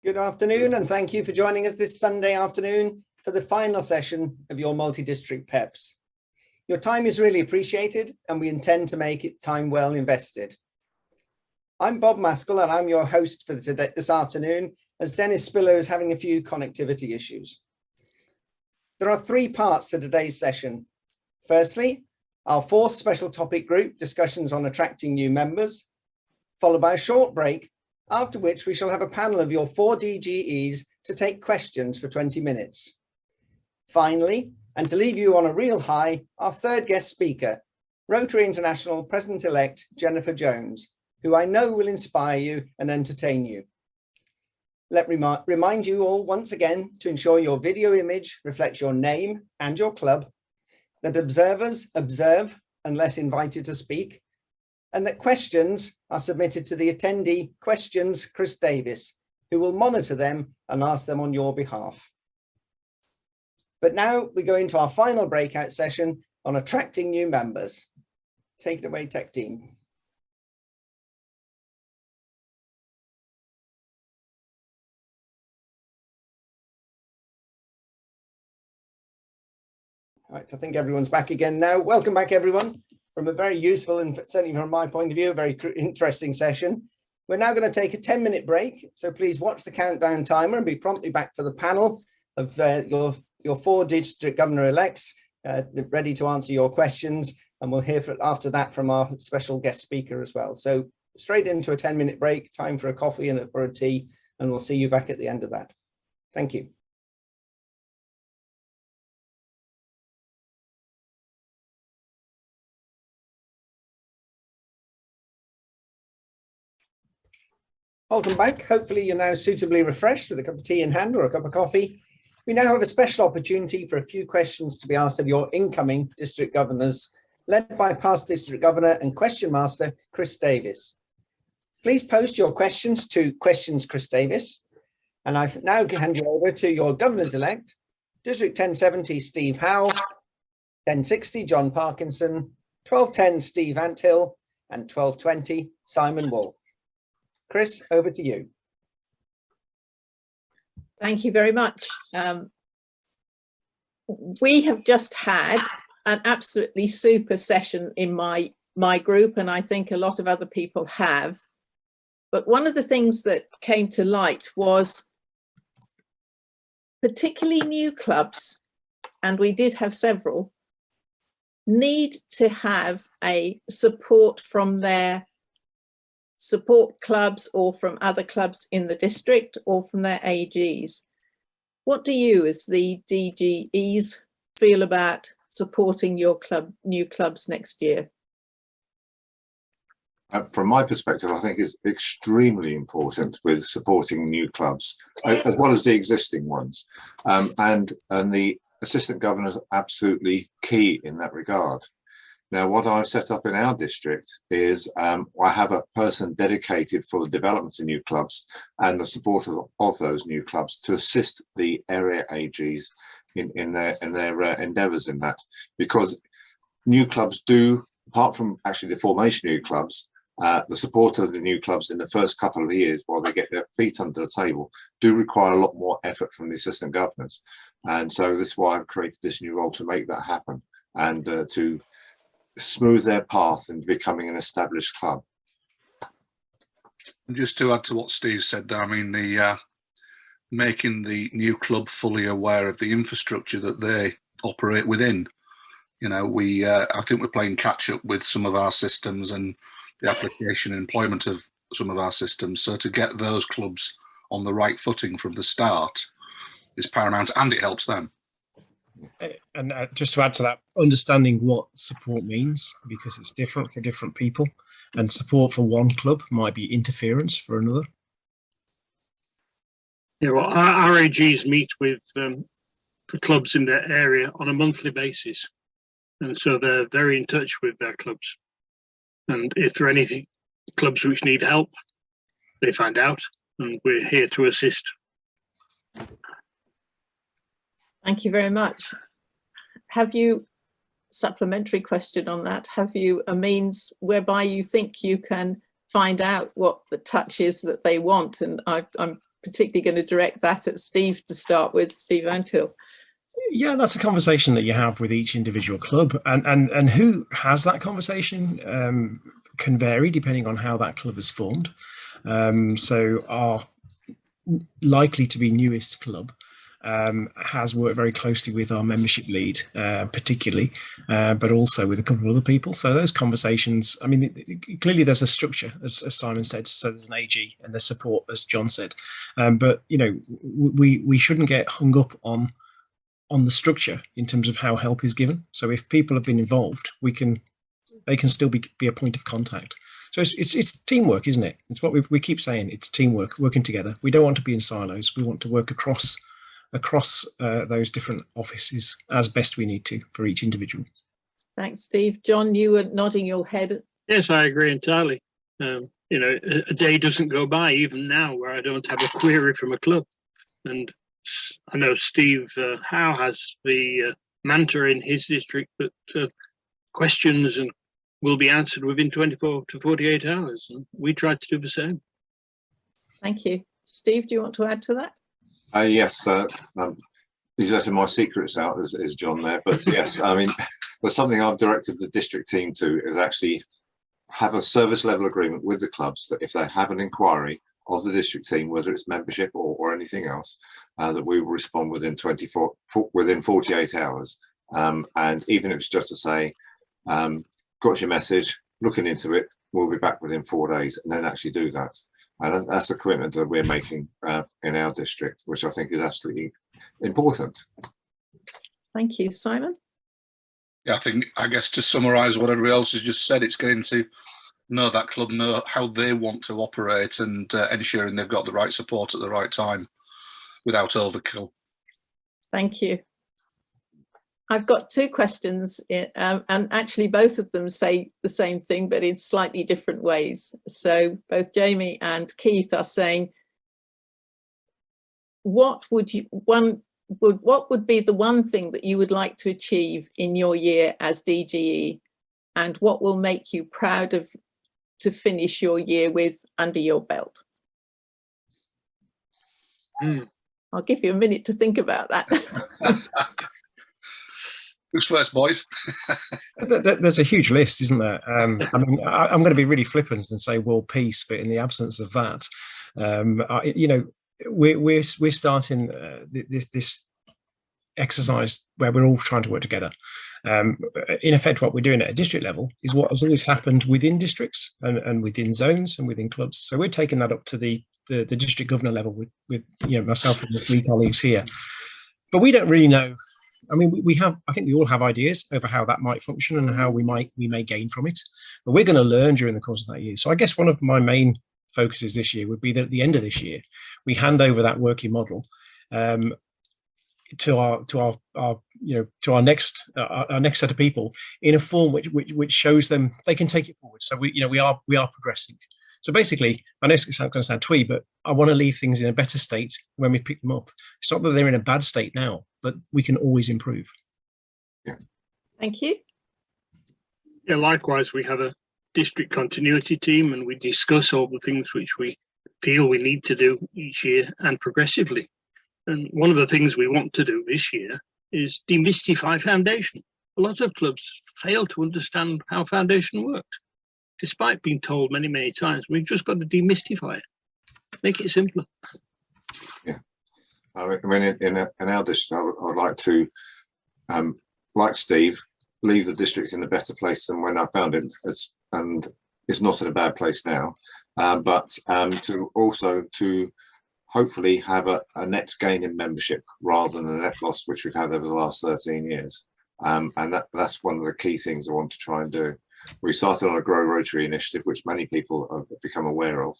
Good afternoon, and thank you for joining us this Sunday afternoon for the final session of your multi-district PEPs. Your time is really appreciated, and we intend to make it time well invested. I'm Bob Maskell, and I'm your host for this afternoon, as Dennis Spillo is having a few connectivity issues. There are three parts to today's session. Firstly, our fourth special topic group, discussions on attracting new members, followed by a short break, after which we shall have a panel of your 4 DGEs to take questions for 20 minutes. Finally, and to leave you on a real high, our third guest speaker, Rotary International President-elect Jennifer Jones, who I know will inspire you and entertain you. Let me remind you all once again to ensure your video image reflects your name and your club, that observers observe unless invited to speak, and that questions are submitted to the attendee Questions Chris Davis, who will monitor them and ask them on your behalf. But now we go into our final breakout session on attracting new members. Take it away, tech team. All right, I think everyone's back again now. Welcome back, everyone. From a very useful and certainly from my point of view, a very interesting session. We're now going to take a 10-minute break. So please watch the countdown timer and be promptly back for the panel of your 4 district governor-elects ready to answer your questions. And we'll hear after that from our special guest speaker as well. So straight into a 10-minute break, time for a coffee and for a tea, and we'll see you back at the end of that. Thank you. Welcome back. Hopefully you're now suitably refreshed with a cup of tea in hand or a cup of coffee. We now have a special opportunity for a few questions to be asked of your incoming district governors, led by past district governor and question master, Chris Davis. Please post your questions to Questions Chris Davis. And I now hand you over to your governors-elect, District 1070, Steve Howe, 1060, John Parkinson, 1210, Steve Antill, and 1220, Simon Walsh. Chris, over to you. Thank you very much. We have just had an absolutely super session in my group, and I think a lot of other people have. But one of the things that came to light was particularly new clubs, and we did have several, need to have a support from their support clubs or from other clubs in the district or from their AGs. What do you as the DGEs feel about supporting your club, new clubs next year? From my perspective, I think it's extremely important with supporting new clubs as well as the existing ones. And the assistant governors are absolutely key in that regard. Now, what I've set up in our district is I have a person dedicated for the development of new clubs and the support of those new clubs to assist the area AGs in their endeavours in that, because new clubs do, apart from actually the formation of new clubs, the support of the new clubs in the first couple of years while they get their feet under the table do require a lot more effort from the assistant governors. And so this is why I've created this new role to make that happen and to smooth their path into becoming an established club. And just to add to what Steve said there, I mean, the making the new club fully aware of the infrastructure that they operate within. You know, I think we're playing catch up with some of our systems and the application and employment of some of our systems. So to get those clubs on the right footing from the start is paramount, and it helps them. And just to add to that, understanding what support means, because it's different for different people, and support for one club might be interference for another. Yeah, well, our AGs meet with the clubs in their area on a monthly basis, and so they're very in touch with their clubs. And if there are any clubs which need help, they find out, and we're here to assist. Thank you very much. Have you, supplementary question on that, have you a means whereby you think you can find out what the touch is that they want? And I'm particularly going to direct that at Steve to start with, Steve Antill. Yeah, that's a conversation that you have with each individual club, and who has that conversation can vary depending on how that club is formed. So our likely to be newest club has worked very closely with our membership lead, particularly, but also with a couple of other people. So those conversations, I mean, clearly there's a structure, as Simon said. So there's an AG and there's support, as John said. But you know, we shouldn't get hung up on the structure in terms of how help is given. So if people have been involved, they can still be a point of contact. So it's teamwork, isn't it? It's what we keep saying. It's teamwork, working together. We don't want to be in silos. We want to work across those different offices as best we need to for each individual. Thanks, Steve. John, you were nodding your head. Yes, I agree entirely. You know, a day doesn't go by, even now, where I don't have a query from a club. And I know Steve Howe has the mantra in his district that questions and will be answered within 24 to 48 hours. And we tried to do the same. Thank you. Steve, do you want to add to that? Yes, he's letting my secrets out, is John there. But yes, I mean, there's something I've directed the district team to is actually have a service level agreement with the clubs that if they have an inquiry of the district team, whether it's membership or anything else, that we will respond within 48 hours. And even if it's just to say, got your message, looking into it, we'll be back within 4 days, and then actually do that. And that's a commitment that we're making in our district, which I think is absolutely important. Thank you. Simon? Yeah, I guess to summarise what everybody else has just said, it's getting to know that club, know how they want to operate, and ensuring they've got the right support at the right time without overkill. Thank you. I've got two questions, and actually both of them say the same thing, but in slightly different ways. So both Jamie and Keith are saying, what would be the one thing that you would like to achieve in your year as DGE, and what will make you proud of to finish your year with under your belt? I'll give you a minute to think about that. Who's first, boys? There's a huge list, isn't there? I mean, I'm going to be really flippant and say world peace, but in the absence of that, you know, we're starting this exercise where we're all trying to work together. In effect, what we're doing at a district level is what has always happened within districts and within zones and within clubs. So we're taking that up to the district governor level with you know, myself and the three colleagues here. But we don't really know. I mean, I think we all have ideas over how that might function and how we may gain from it. But we're going to learn during the course of that year. So I guess one of my main focuses this year would be that at the end of this year, we hand over that working model to our next set of people in a form which shows them they can take it forward. So we are progressing. So basically, I know it's going to sound twee, but I want to leave things in a better state when we pick them up. It's not that they're in a bad state now, but we can always improve. Yeah. Thank you. Yeah, likewise, we have a district continuity team, and we discuss all the things which we feel we need to do each year and progressively. And one of the things we want to do this year is demystify foundation. A lot of clubs fail to understand how foundation works, despite being told many, many times. We've just got to demystify it, make it simpler. Yeah, I mean, in our district, I would like to, like Steve, leave the district in a better place than when I found it, and it's not in a bad place now. But to also to hopefully have a net gain in membership rather than a net loss, which we've had over the last 13 years. And that's one of the key things I want to try and do. We started on a Grow Rotary initiative, which many people have become aware of,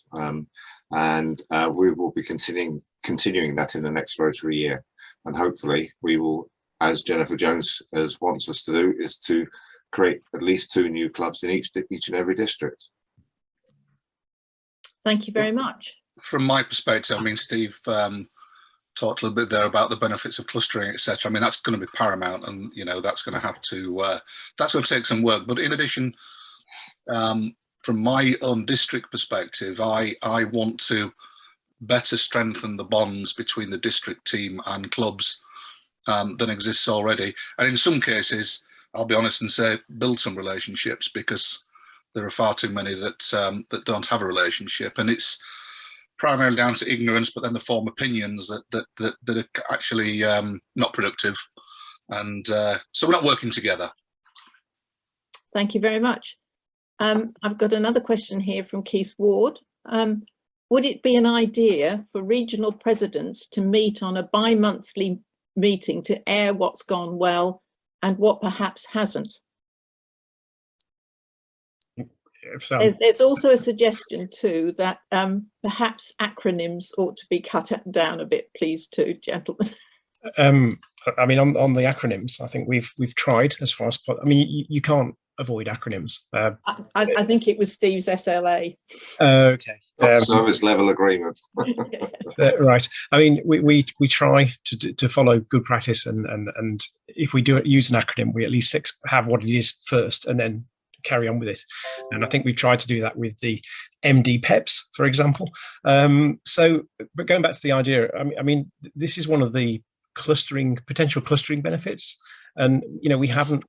and we will be continuing that in the next Rotary year. And hopefully we will, as Jennifer Jones wants us to do, is to create at least 2 new clubs in each and every district. Thank you very much. From my perspective, I mean, Steve talked a little bit there about the benefits of clustering, etc. I mean, that's going to be paramount, and you know that's going to have to that's going to take some work. But in addition, from my own district perspective, I want to better strengthen the bonds between the district team and clubs than exists already. And in some cases, I'll be honest and say, build some relationships, because there are far too many that don't have a relationship, and it's primarily down to ignorance, but then they form opinions that are actually not productive, and so we're not working together. Thank you very much. I've got another question here from Keith Ward. Would it be an idea for regional presidents to meet on a bi-monthly meeting to air what's gone well and what perhaps hasn't? There's also a suggestion too that perhaps acronyms ought to be cut down a bit, please, too, gentlemen. I mean, on the acronyms, I think we've tried as far as possible. I mean, you can't avoid acronyms. I think it was Steve's SLA. Okay. Service level agreements. Right. I mean, we try to follow good practice, and if we do use an acronym, we at least have what it is first, and then carry on with it. And I think we've tried to do that with the MD PEPs, for example. But going back to the idea, I mean, this is one of the potential clustering benefits, and we haven't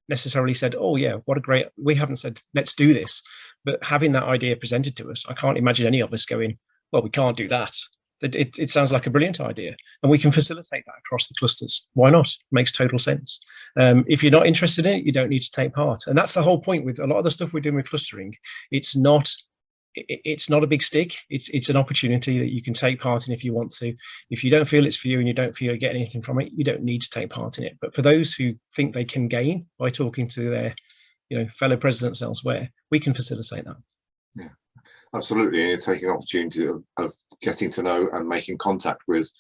necessarily said, oh yeah, what a great, we haven't said let's do this, but having that idea presented to us, I can't imagine any of us going, well, we can't do that. It sounds like a brilliant idea, and we can facilitate that across the clusters. Why not? Makes total sense. If you're not interested in it, you don't need to take part, and that's the whole point with a lot of the stuff we're doing with clustering. It's not a big stick. It's an opportunity that you can take part in if you want to. If you don't feel it's for you and you don't feel you get anything from it, you don't need to take part in it. But for those who think they can gain by talking to their fellow presidents elsewhere, we can facilitate that. Yeah, absolutely. And you're taking an opportunity of getting to know and making contact with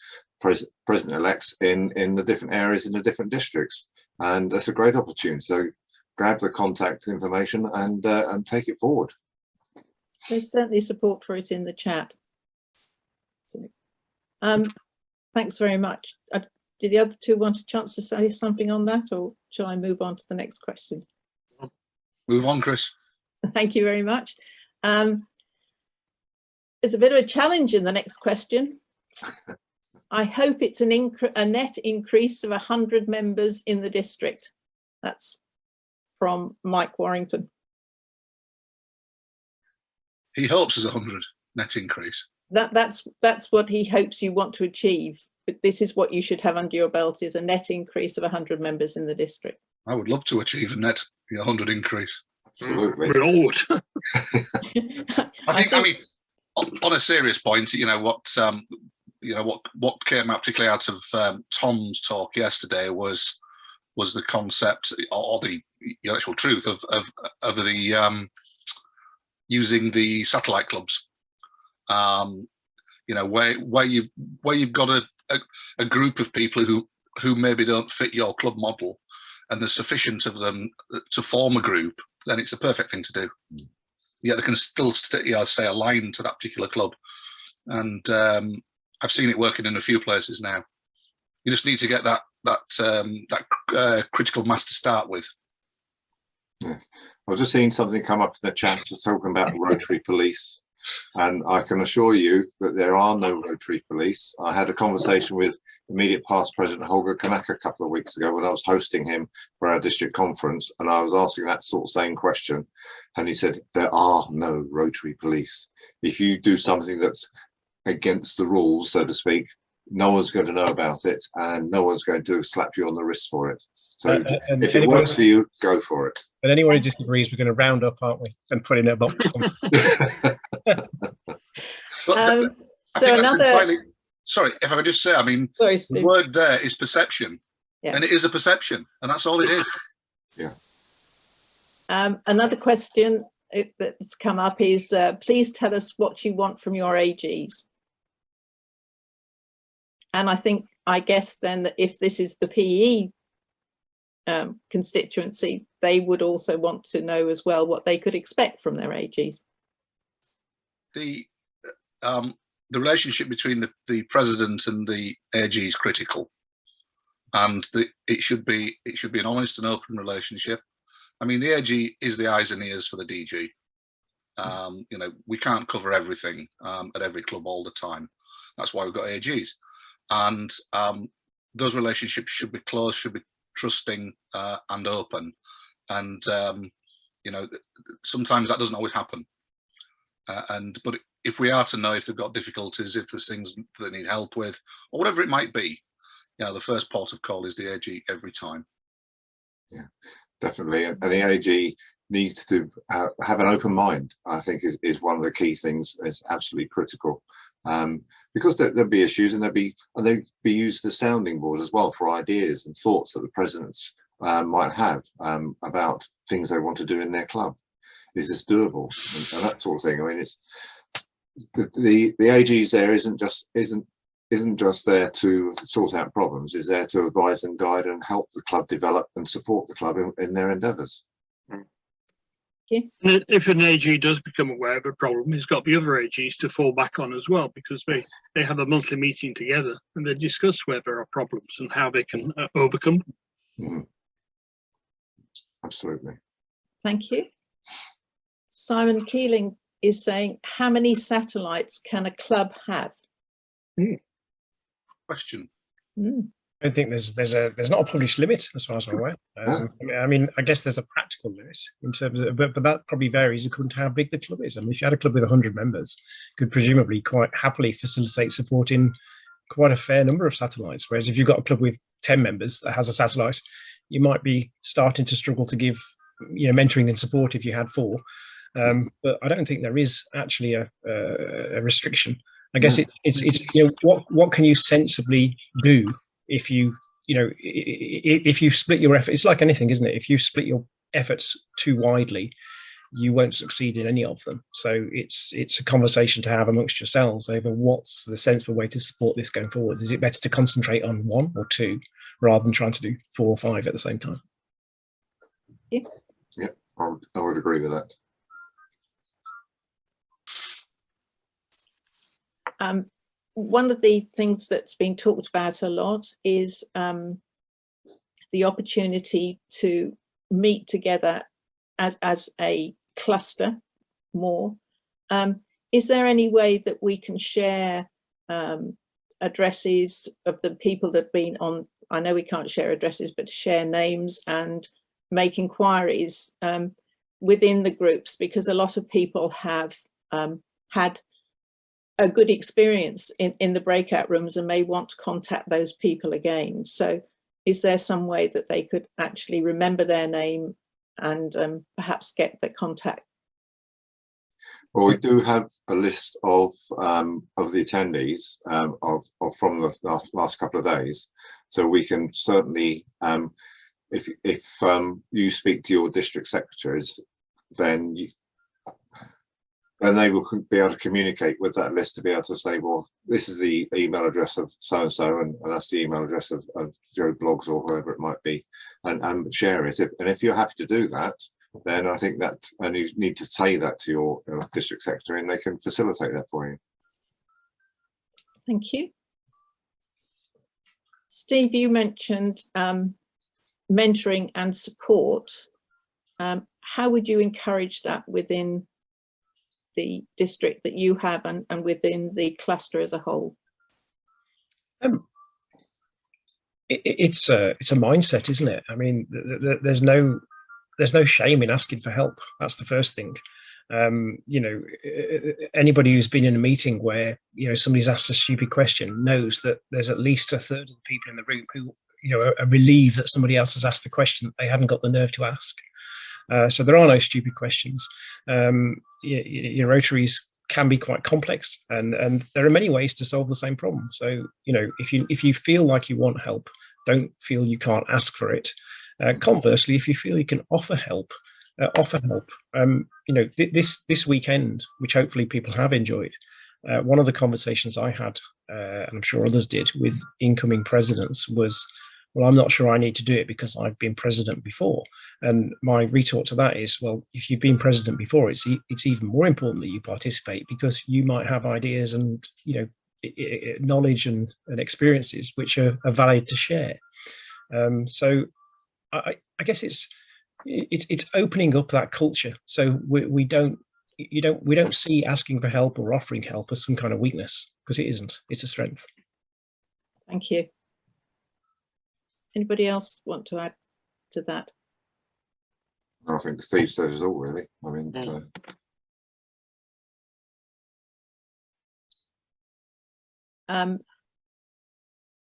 president-elects in the different areas in the different districts, and that's a great opportunity. So grab the contact information and take it forward. There's certainly support for it in the chat. Thanks very much. Did the other two want a chance to say something on that, or shall I move on to the next question? Move on, Chris. Thank you very much. There's a bit of a challenge in the next question. I hope it's a net increase of 100 members in the district. That's from Mike Warrington. He hopes there's 100 net increase. That's what he hopes you want to achieve. But this is what you should have under your belt, is a net increase of 100 members in the district. I would love to achieve a net 100 increase. Absolutely. We all would. I mean, on a serious point, what came out particularly out of Tom's talk yesterday was the concept or the actual truth of the using the satellite clubs. Where you've got a group of people who maybe don't fit your club model, and there's sufficient of them to form a group, then it's the perfect thing to do. Yeah, they can still stay aligned to that particular club, and I've seen it working in a few places now. You just need to get that critical mass to start with. Yes, I was just seeing something come up in the chat talking about Rotary Police, and I can assure you that there are no Rotary Police. I had a conversation with immediate past President Holger Kanaka a couple of weeks ago when I was hosting him for our district conference, and I was asking that sort of same question, and he said there are no Rotary Police. If you do something that's against the rules, so to speak, no one's going to know about it, and no one's going to slap you on the wrist for it. So if it works for you, go for it. But anyone who disagrees, we're going to round up, aren't we, and put in a box. Sorry, if I could just say, I mean, the word there is perception, and it is a perception, and that's all it is. Yeah. Another question that's come up is, please tell us what you want from your AGs. And I guess then that if this is the PE constituency, they would also want to know as well what they could expect from their AGs. The relationship between the president and the AG is critical, and it should be an honest and open relationship. I mean, the AG is the eyes and ears for the DG, You know, we can't cover everything at every club all the time. That's why we've got AGs, and those relationships should be close, should be trusting and open. And you know, sometimes that doesn't always happen. But if we are to know if they've got difficulties, if there's things they need help with, or whatever it might be, you know, the first port of call is the AG every time. Yeah, definitely. And the AG needs to have an open mind, I think is one of the key things. It's absolutely critical, because there'll be issues, and they'll be used as sounding boards as well for ideas and thoughts that the presidents might have about things they want to do in their club. Is this doable, and that sort of thing. I mean, it's the AGs there isn't just there to sort out problems. Is there to advise and guide and help the club develop and support the club in their endeavours. If an AG does become aware of a problem, he's got the other AGs to fall back on as well, because they have a monthly meeting together and they discuss where there are problems and how they can overcome them. Mm-hmm. Absolutely. Thank you. Simon Keeling is saying, how many satellites can a club have? Question. I don't think there's not a published limit as far as I'm aware. I mean, I guess there's a practical limit in terms of, but that probably varies according to how big the club is. I mean, if you had a club with 100 members, could presumably quite happily facilitate supporting quite a fair number of satellites. Whereas if you've got a club with 10 members that has a satellite, you might be starting to struggle to give, you know, mentoring and support if you had 4. But I don't think there is actually a restriction. I guess it's you know, what can you sensibly do if you split your effort? It's like anything, isn't it? If you split your efforts too widely, you won't succeed in any of them. So it's a conversation to have amongst yourselves over what's the sensible way to support this going forward. Is it better to concentrate on 1 or 2 rather than trying to do 4 or 5 at the same time? Yeah, I would agree with that. One of the things that's been talked about a lot is the opportunity to meet together as a cluster more. Is there any way that we can share addresses of the people that have been on? I know we can't share addresses, but share names and make inquiries within the groups, because a lot of people have had a good experience in the breakout rooms and may want to contact those people again. So is there some way that they could actually remember their name and perhaps get the contact? Well, we do have a list of the attendees from the last couple of days, so we can certainly, if you speak to your district secretaries, then they will be able to communicate with that list to be able to say, well, this is the email address of so-and-so, and that's the email address of Joe Blogs or whoever it might be, and share it. And if you're happy to do that, then I think that, and you need to say that to your district secretary, and they can facilitate that for you. Thank you. Steve, you mentioned mentoring and support. How would you encourage that within the district that you have and within the cluster as a whole? It's a mindset, isn't it? I mean, there's no shame in asking for help. That's the first thing. You know, anybody who's been in a meeting where, you know, somebody's asked a stupid question knows that there's at least a third of the people in the room who, you know, are relieved that somebody else has asked the question that they hadn't got the nerve to ask. So there are no stupid questions. Your Rotaries can be quite complex, and there are many ways to solve the same problem. So, you know, if you feel like you want help, don't feel you can't ask for it. Conversely, if you feel you can offer help, offer help. You know, this weekend, which hopefully people have enjoyed, one of the conversations I had, and I'm sure others did, with incoming presidents was, well, I'm not sure I need to do it because I've been president before. And my retort to that is, well, if you've been president before, it's even more important that you participate, because you might have ideas and, you know, knowledge and experiences which are valid to share. So I guess it's opening up that culture, so we don't we don't see asking for help or offering help as some kind of weakness, because it isn't. It's a strength. Thank you. Anybody else want to add to that? I think Steve said it all, really. I mean,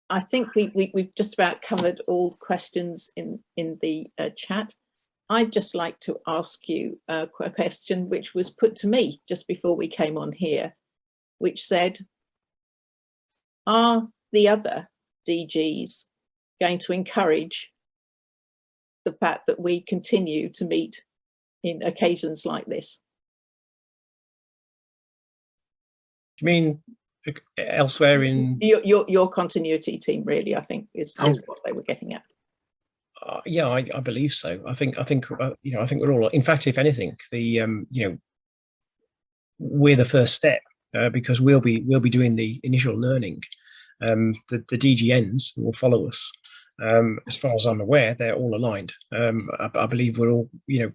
I think we've just about covered all the questions in the chat. I'd just like to ask you a question which was put to me just before we came on here, which said, are the other DGs going to encourage the fact that we continue to meet in occasions like this? Do you mean elsewhere in your continuity team, really, I think is what they were getting at. Yeah, I believe so. I think you know, I think we're all, in fact, if anything, the you know, we're the first step, because we'll be doing the initial learning. The DGNs will follow us. As far as I'm aware, they're all aligned. I believe we're all, you know,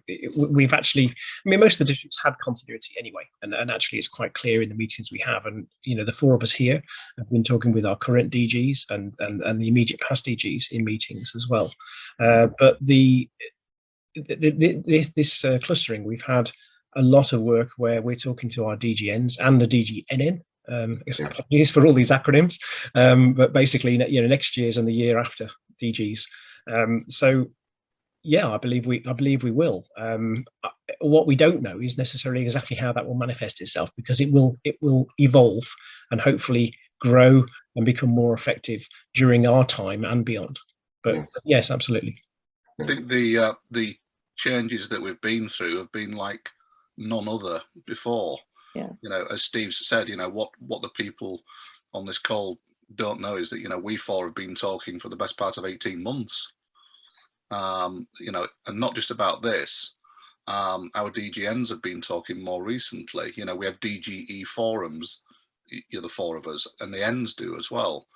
we've actually, I mean, most of the districts had continuity anyway, and actually it's quite clear in the meetings we have. And, you know, the four of us here have been talking with our current DGs and the immediate past DGs in meetings as well. But this clustering, we've had a lot of work where we're talking to our DGNs and the DGNN. Apologies for all these acronyms, but basically, you know, next year's and the year after DGs. So yeah, I believe we will. What we don't know is necessarily exactly how that will manifest itself, because it will evolve and hopefully grow and become more effective during our time and beyond. But yes, absolutely. I think the changes that we've been through have been like none other before. Yeah. You know, as Steve said, you know, what the people on this call don't know is that, you know, we four have been talking for the best part of 18 months. You know, and not just about this. Our DGNs have been talking more recently. You know, we have DGE forums, you know, the four of us, and the Ns do as well.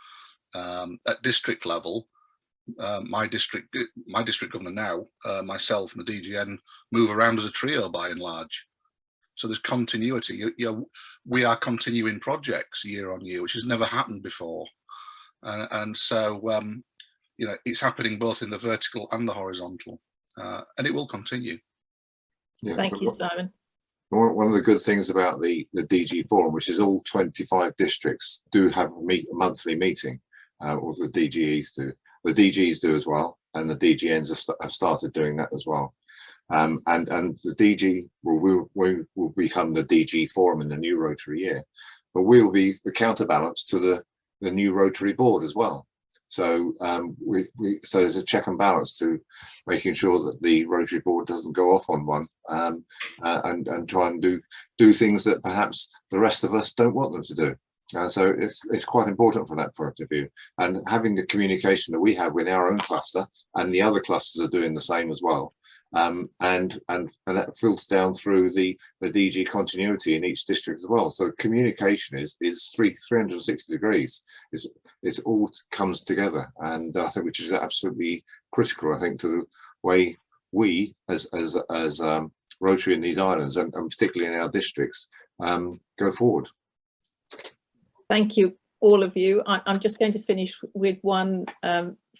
At district level, my district governor now, myself and the DGN move around as a trio by and large. So there's continuity. You know, we are continuing projects year on year, which has never happened before. And so, you know, it's happening both in the vertical and the horizontal, and it will continue. Yeah, Thank you, Simon. One of the good things about the DG forum, which is all 25 districts do have a monthly meeting, or the DGEs do. The DGs do as well, and the DGNs have started doing that as well. And the DG will become the DG forum in the new Rotary year, but we will be the counterbalance to the new Rotary board as well. So so there's a check and balance to making sure that the Rotary board doesn't go off on one and try and do things that perhaps the rest of us don't want them to do. So it's quite important from that point of view, and having the communication that we have with our own cluster, and the other clusters are doing the same as well. And that filters down through the DG continuity in each district as well. So communication is 360 degrees. It's all comes together, and I think which is absolutely critical. I think to the way we as Rotary in these islands and particularly in our districts go forward. Thank you, all of you. I'm just going to finish with one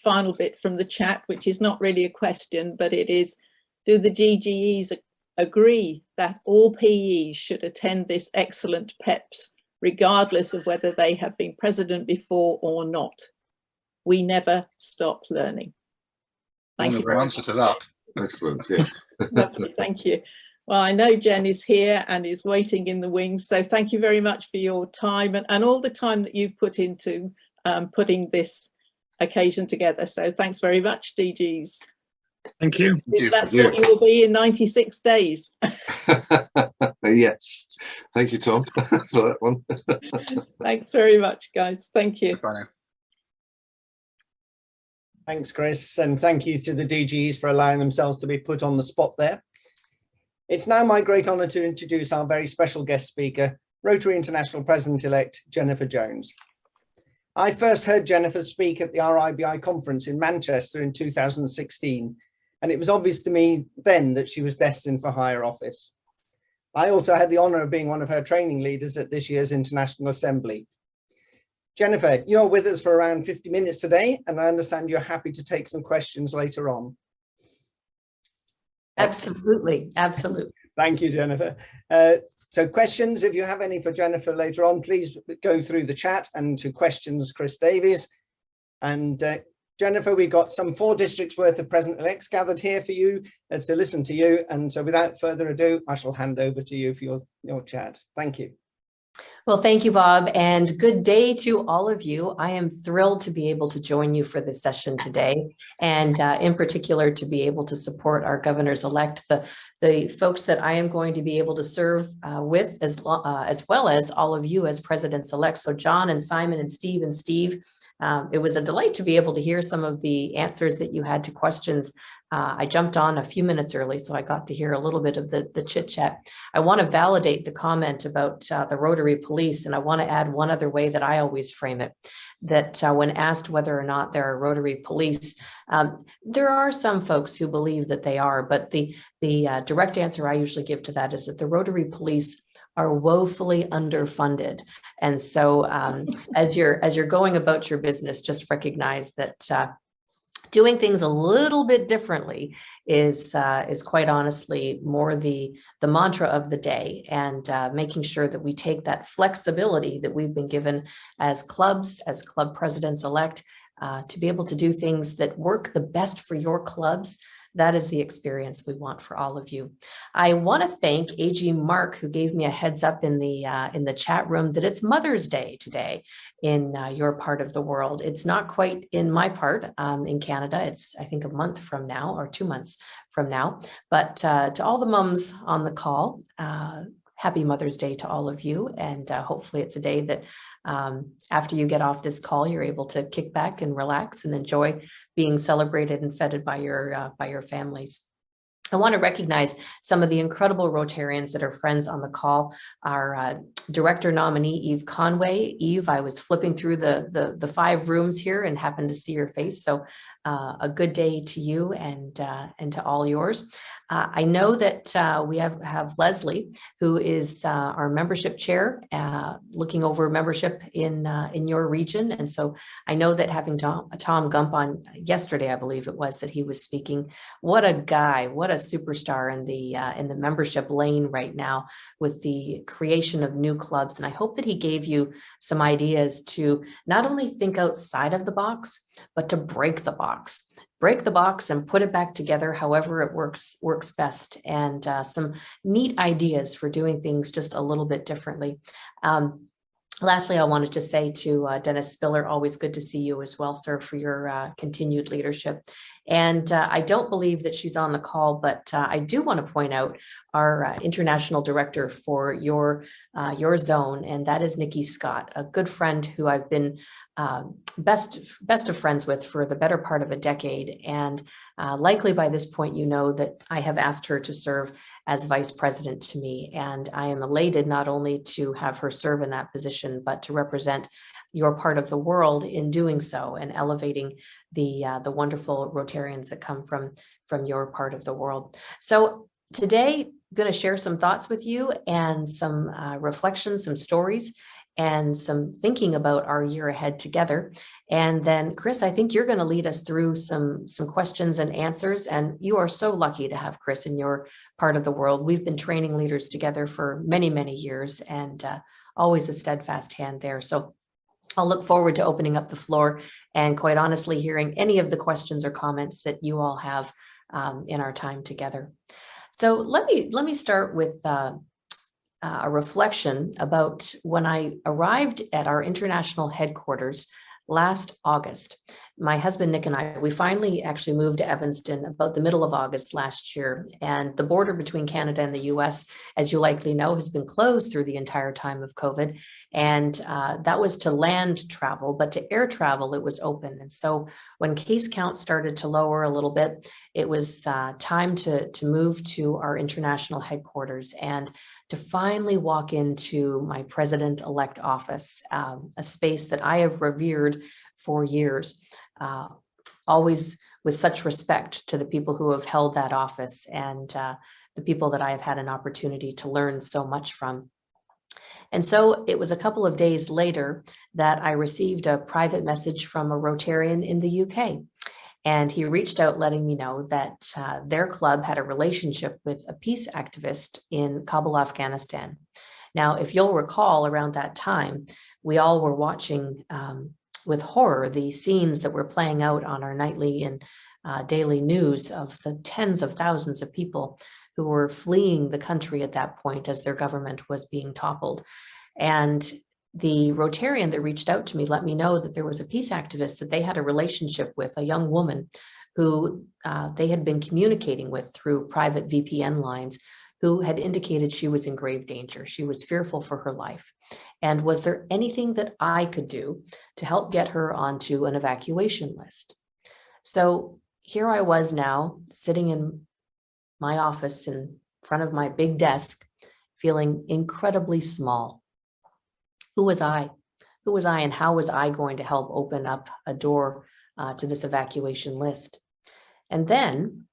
final bit from the chat, which is not really a question, but it is: do the DGEs agree that all PEs should attend this excellent PEPS, regardless of whether they have been president before or not? We never stop learning. Thank you. The answer to that. Excellent, yes. Lovely, thank you. Well, I know Jen is here and is waiting in the wings, so thank you very much for your time and all the time that you've put into putting this occasion together. So thanks very much, DGs. Thank you. That's what you will be in 96 days. Yes. Thank you, Tom, for that one. Thanks very much, guys. Thank you. Bye now. Thanks, Chris, and thank you to the DGs for allowing themselves to be put on the spot there. It's now my great honour to introduce our very special guest speaker, Rotary International President-elect Jennifer Jones. I first heard Jennifer speak at the RIBI conference in Manchester in 2016, and it was obvious to me then that she was destined for higher office. I also had the honour of being one of her training leaders at this year's International Assembly. Jennifer, you're with us for around 50 minutes today, and I understand you're happy to take some questions later on. Absolutely, absolutely. Thank you, Jennifer. So questions, if you have any for Jennifer later on, please go through the chat and to questions, Chris Davies. And Jennifer, we've got some 4 districts worth of president-elects gathered here for you to listen to you. And so without further ado, I shall hand over to you for your chat. Thank you. Well, thank you, Bob, and good day to all of you. I am thrilled to be able to join you for this session today, and in particular to be able to support our governors-elect, the folks that I am going to be able to serve with, as well as all of you as presidents-elect. So John and Simon and Steve, it was a delight to be able to hear some of the answers that you had to questions. I jumped on a few minutes early, so I got to hear a little bit of the chit chat. I want to validate the comment about the Rotary Police, and I want to add one other way that I always frame it, that when asked whether or not there are Rotary Police, there are some folks who believe that they are, but the direct answer I usually give to that is that the Rotary Police are woefully underfunded. And so as you're going about your business, just recognize that doing things a little bit differently is quite honestly more the mantra of the day, and making sure that we take that flexibility that we've been given as clubs, as club presidents-elect, to be able to do things that work the best for your clubs. That is the experience we want for all of you. I want to thank AG Mark, who gave me a heads up in the chat room that it's Mother's Day today in your part of the world. It's not quite in my part in Canada. It's, I think, a month from now or 2 months from now. But to all the mums on the call, happy Mother's Day to all of you. And hopefully it's a day that after you get off this call, you're able to kick back and relax and enjoy being celebrated and feted by your families. I want to recognize some of the incredible Rotarians that are friends on the call. Our director nominee, Eve Conway. Eve, I was flipping through the 5 rooms here and happened to see your face. So a good day to you and to all yours. I know that we have Leslie, who is our membership chair, looking over membership in your region. And so I know that having Tom Gump on yesterday, I believe it was, that he was speaking. What a guy, what a superstar in the membership lane right now with the creation of new clubs. And I hope that he gave you some ideas to not only think outside of the box, but to break the box and put it back together however it works best, and some neat ideas for doing things just a little bit differently. Lastly, I wanted to say to Dennis Spiller, always good to see you as well, sir, for your continued leadership. And I don't believe that she's on the call, but I do want to point out our international director for your zone, and that is Nikki Scott, a good friend who I've been best of friends with for the better part of a decade. And likely by this point, you know that I have asked her to serve as vice president to me. And I am elated not only to have her serve in that position, but to represent your part of the world in doing so and elevating the wonderful Rotarians that come from your part of the world. So today, I'm going to share some thoughts with you and some reflections, some stories, and some thinking about our year ahead together. And then, Chris, I think you're going to lead us through some questions and answers. And you are so lucky to have Chris in your part of the world. We've been training leaders together for many, many years, and always a steadfast hand there. So I'll look forward to opening up the floor and, quite honestly, hearing any of the questions or comments that you all have in our time together. So let me start with a reflection about when I arrived at our international headquarters last August. My husband, Nick, and I, we finally actually moved to Evanston about the middle of August last year. And the border between Canada and the US, as you likely know, has been closed through the entire time of COVID. And that was to land travel, but to air travel, it was open. And so when case count started to lower a little bit, it was time to move to our international headquarters and to finally walk into my president-elect office, a space that I have revered for years, always with such respect to the people who have held that office. And the people that I have had an opportunity to learn so much from. And so it was a couple of days later that I received a private message from a Rotarian in the UK. And he reached out letting me know that their club had a relationship with a peace activist in Kabul, Afghanistan. Now, if you'll recall, around that time, we all were watching with horror the scenes that were playing out on our nightly and daily news of the tens of thousands of people who were fleeing the country at that point as their government was being toppled. And the Rotarian that reached out to me let me know that there was a peace activist that they had a relationship with, a young woman who they had been communicating with through private VPN lines, who had indicated she was in grave danger. She was fearful for her life. And was there anything that I could do to help get her onto an evacuation list? So here I was now sitting in my office in front of my big desk, feeling incredibly small. Who was I? Who was I, and how was I going to help open up a door to this evacuation list? And then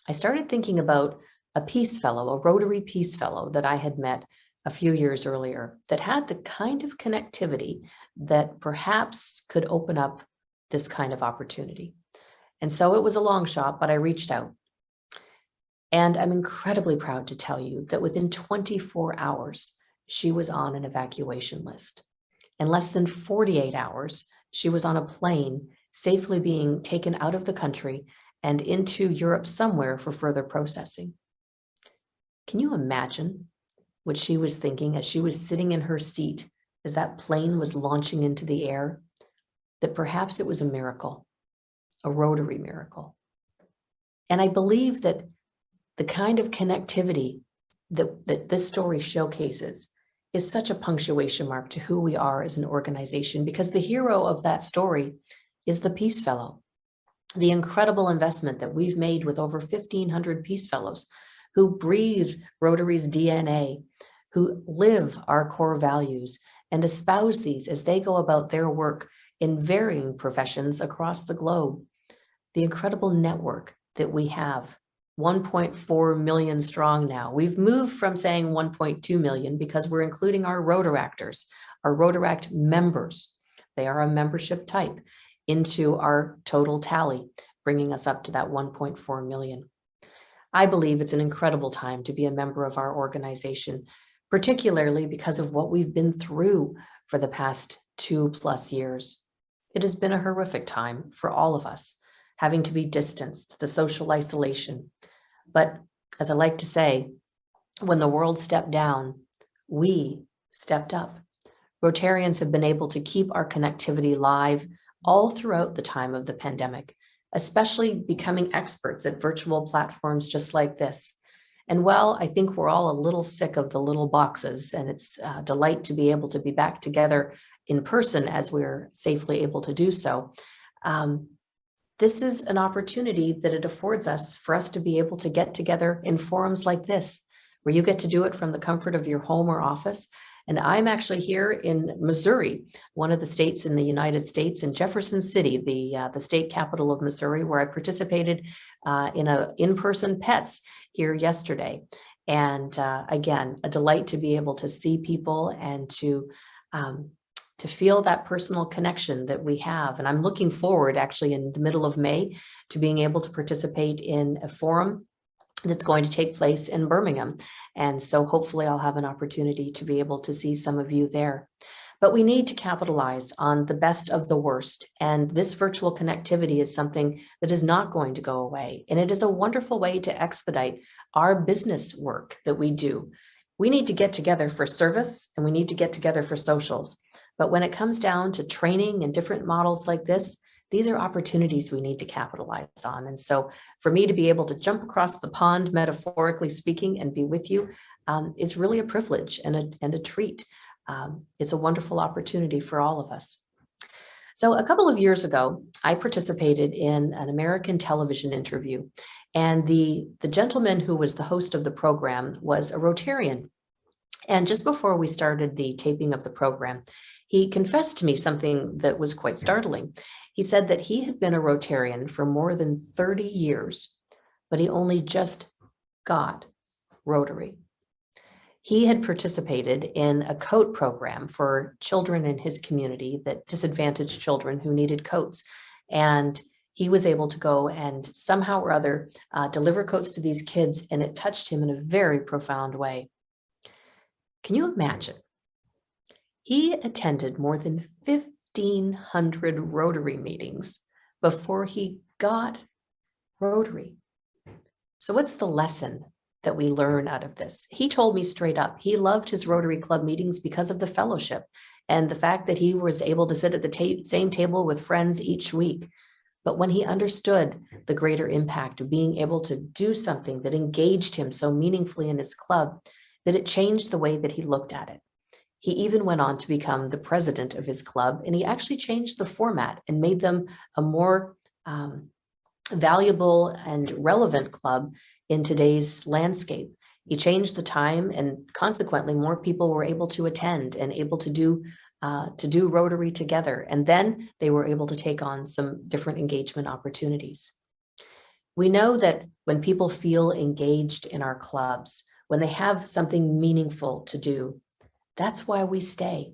I started thinking about a Peace Fellow, a Rotary Peace Fellow that I had met a few years earlier that had the kind of connectivity that perhaps could open up this kind of opportunity. And so it was a long shot, but I reached out. And I'm incredibly proud to tell you that within 24 hours, she was on an evacuation list. In less than 48 hours, she was on a plane safely being taken out of the country and into Europe somewhere for further processing. Can you imagine what she was thinking as she was sitting in her seat as that plane was launching into the air? That perhaps it was a miracle, a Rotary miracle. And I believe that the kind of connectivity that this story showcases is such a punctuation mark to who we are as an organization, because the hero of that story is the Peace Fellow. The incredible investment that we've made with over 1,500 Peace Fellows who breathe Rotary's DNA, who live our core values and espouse these as they go about their work in varying professions across the globe. The incredible network that we have, 1.4 million strong now. We've moved from saying 1.2 million because we're including our Rotaractors, our Rotaract members. They are a membership type into our total tally, bringing us up to that 1.4 million. I believe it's an incredible time to be a member of our organization, particularly because of what we've been through for the past 2+ years. It has been a horrific time for all of us, having to be distanced, the social isolation. But as I like to say, when the world stepped down, we stepped up. Rotarians have been able to keep our connectivity live all throughout the time of the pandemic, especially becoming experts at virtual platforms just like this. And while I think we're all a little sick of the little boxes, and it's a delight to be able to be back together in person as we're safely able to do so, this is an opportunity that it affords us for us to be able to get together in forums like this, where you get to do it from the comfort of your home or office. And I'm actually here in Missouri, one of the states in the United States, in Jefferson City, the state capital of Missouri, where I participated in a in-person PETS here yesterday. And again, a delight to be able to see people and to feel that personal connection that we have. And I'm looking forward, actually, in the middle of May, to being able to participate in a forum that's going to take place in Birmingham. And so hopefully I'll have an opportunity to be able to see some of you there. But we need to capitalize on the best of the worst. And this virtual connectivity is something that is not going to go away. And it is a wonderful way to expedite our business work that we do. We need to get together for service, and we need to get together for socials. But when it comes down to training and different models like this, these are opportunities we need to capitalize on. And so for me to be able to jump across the pond, metaphorically speaking, and be with you is really a privilege and a treat. It's a wonderful opportunity for all of us. So a couple of years ago, I participated in an American television interview, and the gentleman who was the host of the program was a Rotarian. And just before we started the taping of the program, he confessed to me something that was quite startling. He said that he had been a Rotarian for more than 30 years, but he only just got Rotary. He had participated in a coat program for children in his community, that disadvantaged children who needed coats. And he was able to go and somehow or other deliver coats to these kids, and it touched him in a very profound way. Can you imagine? He attended more than 1,500 Rotary meetings before he got Rotary. So what's the lesson that we learn out of this? He told me straight up, he loved his Rotary Club meetings because of the fellowship and the fact that he was able to sit at the same table with friends each week. But when he understood the greater impact of being able to do something that engaged him so meaningfully in his club, that it changed the way that he looked at it. He even went on to become the president of his club, and he actually changed the format and made them a more valuable and relevant club in today's landscape. He changed the time, and consequently, more people were able to attend and able to do Rotary together. And then they were able to take on some different engagement opportunities. We know that when people feel engaged in our clubs, when they have something meaningful to do, that's why we stay.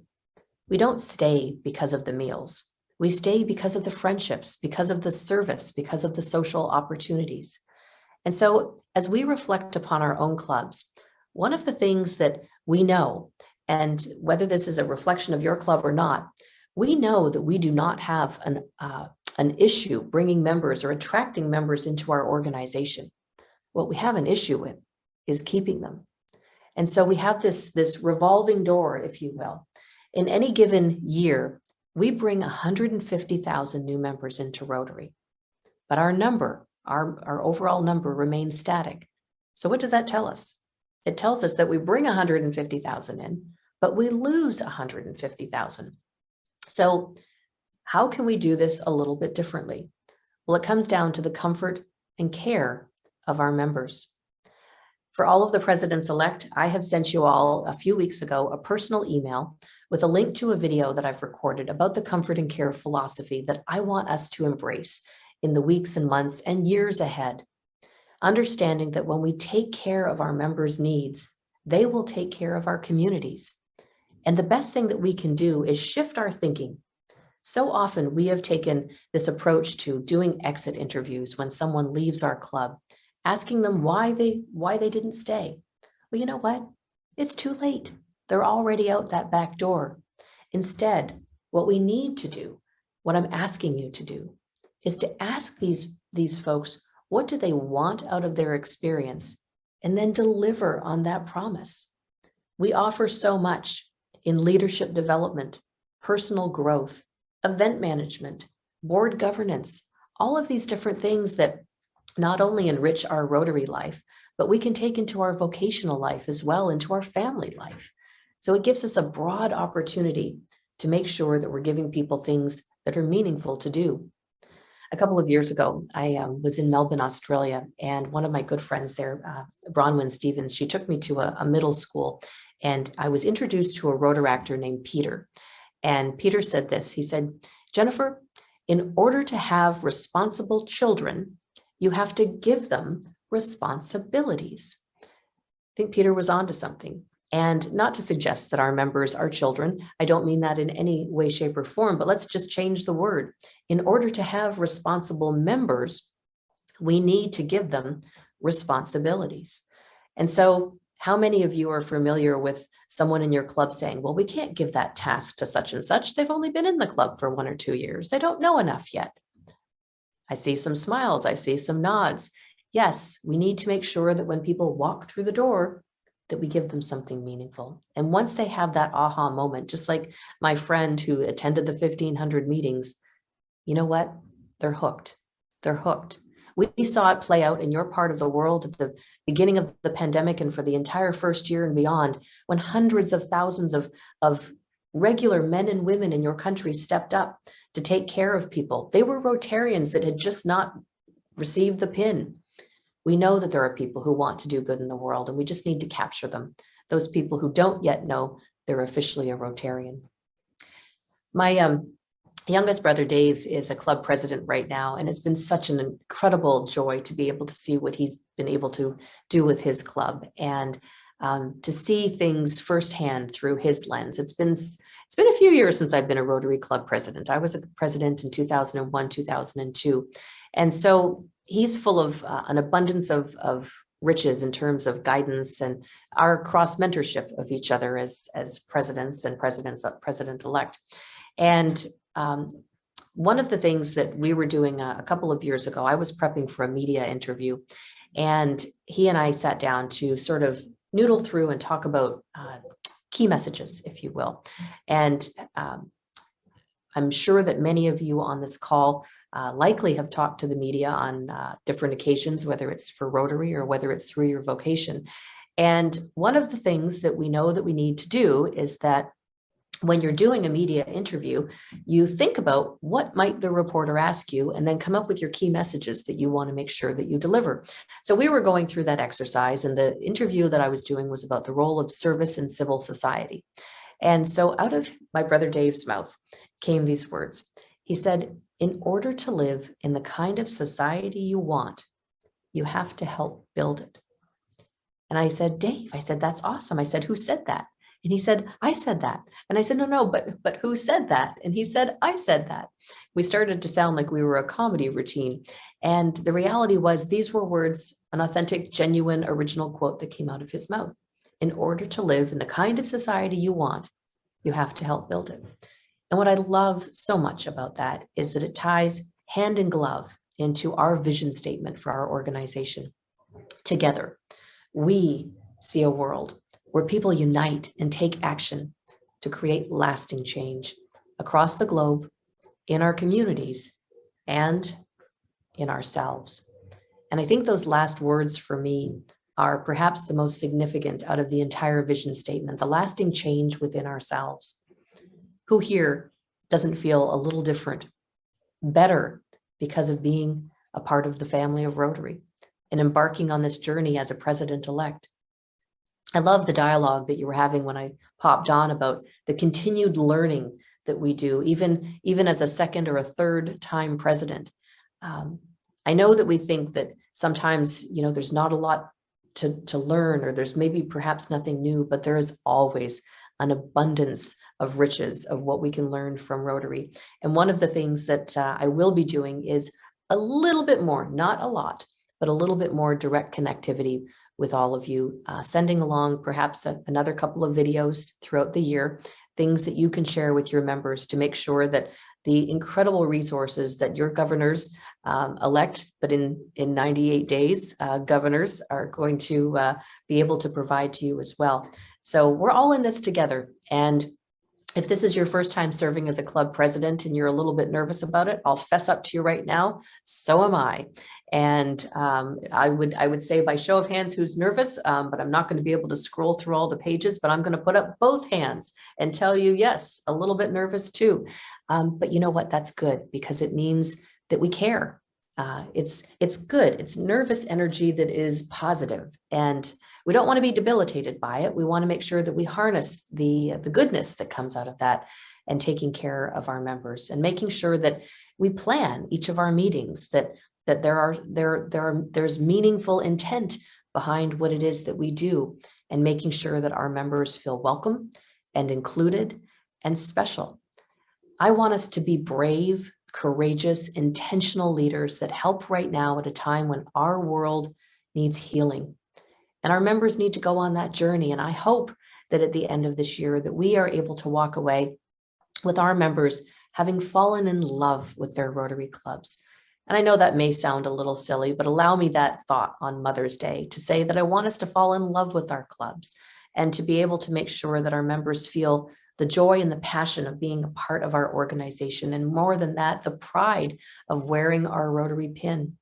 We don't stay because of the meals. We stay because of the friendships, because of the service, because of the social opportunities. And so as we reflect upon our own clubs, one of the things that we know, and whether this is a reflection of your club or not, we know that we do not have an issue bringing members or attracting members into our organization. What we have an issue with is keeping them. And so we have this revolving door, if you will. In any given year, we bring 150,000 new members into Rotary, but our number, our overall number remains static. So what does that tell us? It tells us that we bring 150,000 in, but we lose 150,000. So how can we do this a little bit differently? Well, it comes down to the comfort and care of our members. For all of the presidents-elect, I have sent you all a few weeks ago a personal email with a link to a video that I've recorded about the comfort and care philosophy that I want us to embrace in the weeks and months and years ahead. Understanding that when we take care of our members' needs, they will take care of our communities. And the best thing that we can do is shift our thinking. So often we have taken this approach to doing exit interviews when someone leaves our club, asking them why they didn't stay. Well, you know what? It's too late. They're already out that back door. Instead, what we need to do, what I'm asking you to do, is to ask these folks, what do they want out of their experience? And then deliver on that promise. We offer so much in leadership development, personal growth, event management, board governance, all of these different things that not only enrich our Rotary life, but we can take into our vocational life as well, into our family life. So it gives us a broad opportunity to make sure that we're giving people things that are meaningful to do. A couple of years ago, I was in Melbourne, Australia, and one of my good friends there, Bronwyn Stevens, she took me to a middle school, and I was introduced to a Rotaractor named Peter. And Peter said this, he said, Jennifer, in order to have responsible children, you have to give them responsibilities. I think Peter was onto something. And not to suggest that our members are children. I don't mean that in any way, shape, or form, but let's just change the word. In order to have responsible members, we need to give them responsibilities. And so how many of you are familiar with someone in your club saying, well, we can't give that task to such and such. They've only been in the club for 1 or 2 years. They don't know enough yet. I see some smiles. I see some nods. Yes, we need to make sure that when people walk through the door, that we give them something meaningful. And once they have that aha moment, just like my friend who attended the 1,500 meetings, you know what? They're hooked. They're hooked. We saw it play out in your part of the world at the beginning of the pandemic and for the entire first year and beyond, when hundreds of thousands of regular men and women in your country stepped up to take care of people. They were Rotarians that had just not received the pin. We know that there are people who want to do good in the world, and we just need to capture them. Those people who don't yet know they're officially a Rotarian. My youngest brother, Dave, is a club president right now, and it's been such an incredible joy to be able to see what he's been able to do with his club, and to see things firsthand through his lens. It's been a few years since I've been a Rotary Club president. I was a president in 2001, 2002. And so he's full of an abundance of riches in terms of guidance and our cross mentorship of each other as presidents and president-elect. And one of the things that we were doing a couple of years ago, I was prepping for a media interview, and he and I sat down to sort of noodle through and talk about key messages, if you will. And I'm sure that many of you on this call likely have talked to the media on different occasions, whether it's for Rotary or whether it's through your vocation. And one of the things that we know that we need to do is that when you're doing a media interview, you think about what might the reporter ask you, and then come up with your key messages that you want to make sure that you deliver. So we were going through that exercise, and the interview that I was doing was about the role of service in civil society. And so out of my brother Dave's mouth came these words. He said, in order to live in the kind of society you want, you have to help build it. And I said, Dave, I said, that's awesome. I said, who said that? And he said, I said that. And I said, no, but who said that? And he said, I said that. We started to sound like we were a comedy routine. And the reality was these were words, an authentic, genuine, original quote that came out of his mouth. In order to live in the kind of society you want, you have to help build it. And what I love so much about that is that it ties hand in glove into our vision statement for our organization. Together, we see a world where people unite and take action to create lasting change across the globe, in our communities, and in ourselves. And I think those last words for me are perhaps the most significant out of the entire vision statement, the lasting change within ourselves. Who here doesn't feel a little different, better, because of being a part of the family of Rotary and embarking on this journey as a president-elect? I love the dialogue that you were having when I popped on about the continued learning that we do, even as a second or a third time president. I know that we think that sometimes, there's not a lot to learn, or there's maybe perhaps nothing new, but there is always an abundance of riches of what we can learn from Rotary. And one of the things that I will be doing is a little bit more, not a lot, but a little bit more direct connectivity with all of you, sending along perhaps another couple of videos throughout the year, things that you can share with your members to make sure that the incredible resources that your governors elect, but in 98 days, governors are going to be able to provide to you as well. So we're all in this together. And if this is your first time serving as a club president and you're a little bit nervous about it, I'll fess up to you right now. So am I. And I would say by show of hands who's nervous, but I'm not going to be able to scroll through all the pages, but I'm going to put up both hands and tell you, yes, a little bit nervous too. But you know what? That's good, because it means that we care. It's good. It's nervous energy that is positive, and we don't want to be debilitated by it. We want to make sure that we harness the goodness that comes out of that, and taking care of our members, and making sure that we plan each of our meetings, that there's meaningful intent behind what it is that we do, and making sure that our members feel welcome and included and special. I want us to be brave, courageous, intentional leaders that help right now at a time when our world needs healing. And our members need to go on that journey. And I hope that at the end of this year that we are able to walk away with our members having fallen in love with their Rotary clubs. And I know that may sound a little silly, but allow me that thought on Mother's Day to say that I want us to fall in love with our clubs, and to be able to make sure that our members feel the joy and the passion of being a part of our organization. And more than that, the pride of wearing our Rotary pin.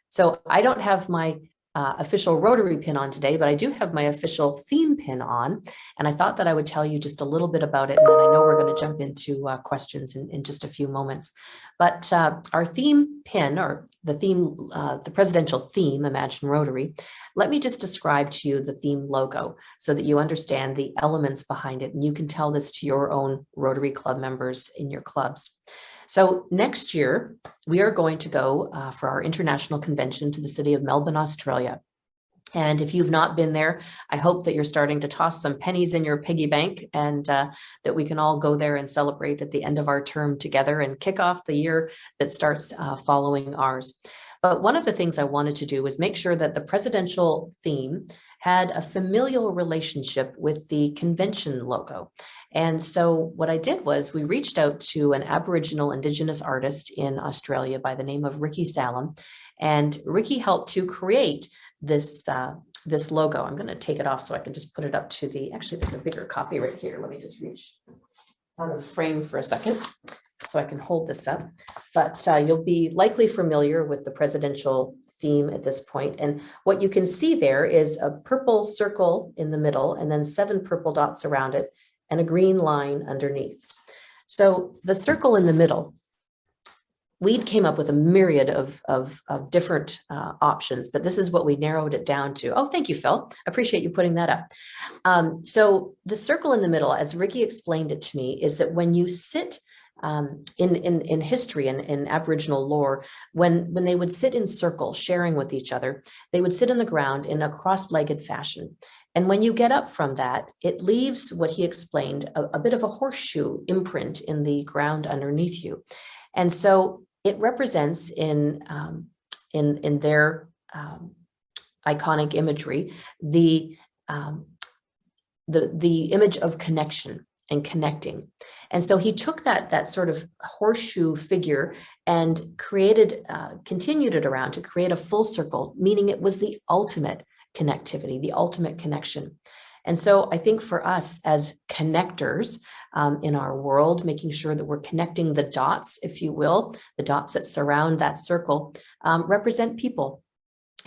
So I don't have my official Rotary pin on today, but I do have my official theme pin on. And I thought that I would tell you just a little bit about it. And then I know we're going to jump into questions in just a few moments. But our theme pin, or the theme, the presidential theme, Imagine Rotary, let me just describe to you the theme logo so that you understand the elements behind it. And you can tell this to your own Rotary Club members in your clubs. So next year, we are going to go for our international convention to the city of Melbourne, Australia. And if you've not been there, I hope that you're starting to toss some pennies in your piggy bank, and that we can all go there and celebrate at the end of our term together and kick off the year that starts following ours. But one of the things I wanted to do was make sure that the presidential theme had a familial relationship with the convention logo. And so what I did was we reached out to an Aboriginal Indigenous artist in Australia by the name of Ricky Salem. And Ricky helped to create this, this logo. I'm going to take it off so I can just put it up to the, actually there's a bigger copy right here. Let me just reach out of frame for a second so I can hold this up. But you'll be likely familiar with the presidential theme at this point. And what you can see there is a purple circle in the middle and then 7 purple dots around it and a green line underneath. So the circle in the middle, we came up with a myriad of different options, but this is what we narrowed it down to. Oh, thank you, Phil. I appreciate you putting that up. So the circle in the middle, as Ricky explained it to me, is that when you sit in history and in Aboriginal lore, when they would sit in circle sharing with each other, they would sit on the ground in a cross-legged fashion. And when you get up from that, it leaves what he explained, a bit of a horseshoe imprint in the ground underneath you. And so it represents in their iconic imagery, the image of connection and connecting. And so he took that sort of horseshoe figure and continued it around to create a full circle, meaning it was the ultimate connectivity, the ultimate connection. And so I think for us as connectors in our world, making sure that we're connecting the dots, if you will, the dots that surround that circle, represent people.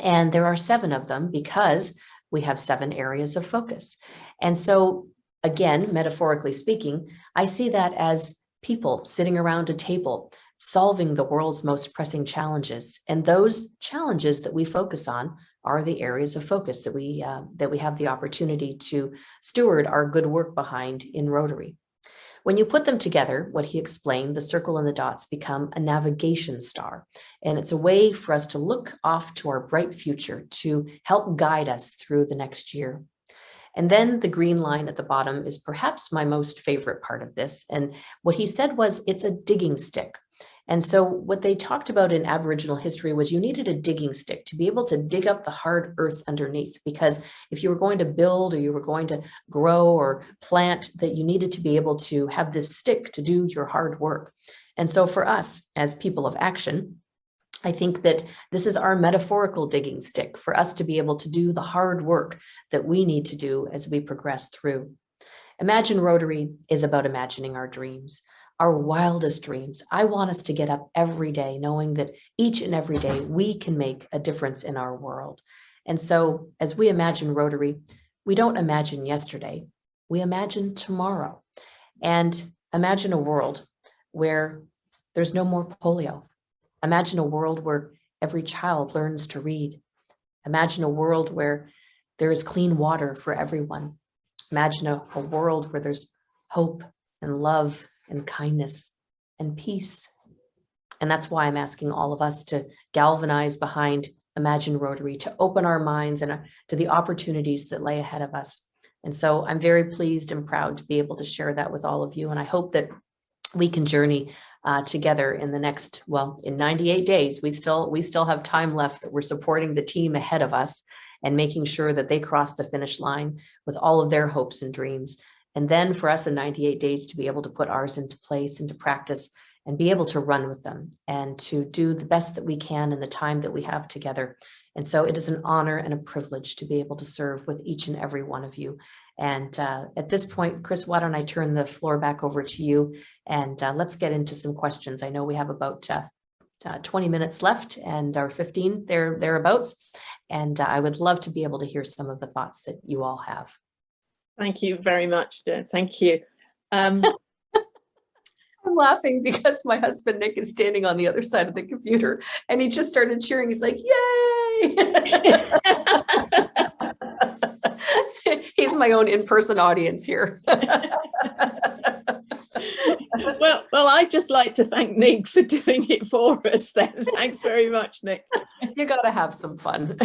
And there are 7 of them because we have 7 areas of focus. And so again, metaphorically speaking, I see that as people sitting around a table, solving the world's most pressing challenges. And those challenges that we focus on are the areas of focus that we have the opportunity to steward our good work behind in Rotary. When you put them together, what he explained, the circle and the dots become a navigation star. And it's a way for us to look off to our bright future to help guide us through the next year. And then the green line at the bottom is perhaps my most favorite part of this. And what he said was it's a digging stick. And so what they talked about in Aboriginal history was you needed a digging stick to be able to dig up the hard earth underneath, because if you were going to build or you were going to grow or plant, that you needed to be able to have this stick to do your hard work. And so for us as people of action, I think that this is our metaphorical digging stick for us to be able to do the hard work that we need to do as we progress through. Imagine Rotary is about imagining our dreams. Our wildest dreams. I want us to get up every day knowing that each and every day we can make a difference in our world. And so as we imagine Rotary, we don't imagine yesterday, we imagine tomorrow. And imagine a world where there's no more polio. Imagine a world where every child learns to read. Imagine a world where there is clean water for everyone. Imagine a world where there's hope and love and kindness and peace. And that's why I'm asking all of us to galvanize behind Imagine Rotary, to open our minds and to the opportunities that lay ahead of us. And so I'm very pleased and proud to be able to share that with all of you. And I hope that we can journey together in the next, well, in 98 days, we still have time left that we're supporting the team ahead of us and making sure that they cross the finish line with all of their hopes and dreams. And then for us in 98 days to be able to put ours into place, into practice, and be able to run with them and to do the best that we can in the time that we have together. And so it is an honor and a privilege to be able to serve with each and every one of you. And at this point, Chris, why don't I turn the floor back over to you and let's get into some questions. I know we have about 20 minutes left, and or 15 thereabouts. And I would love to be able to hear some of the thoughts that you all have. Thank you very much, Jen. Thank you. I'm laughing because my husband, Nick, is standing on the other side of the computer and he just started cheering. He's like, yay! He's my own in-person audience here. Well, I'd just like to thank Nick for doing it for us then. Thanks very much, Nick. You got to have some fun.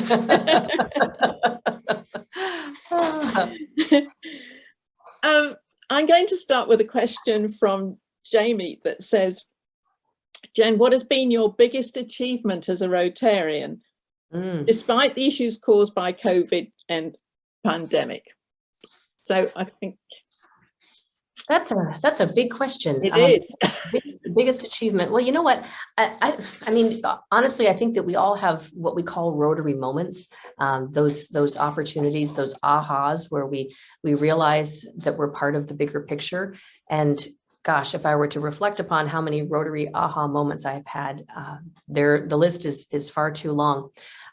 I'm going to start with a question from Jamie that says, Jen, what has been your biggest achievement as a Rotarian, despite the issues caused by COVID and pandemic? So I think that's a big question. It is. Biggest achievement. Well, you know what? I mean, honestly, I think that we all have what we call Rotary moments, those opportunities, those ahas where we realize that we're part of the bigger picture. And gosh, if I were to reflect upon how many Rotary aha moments I've had, the list is far too long.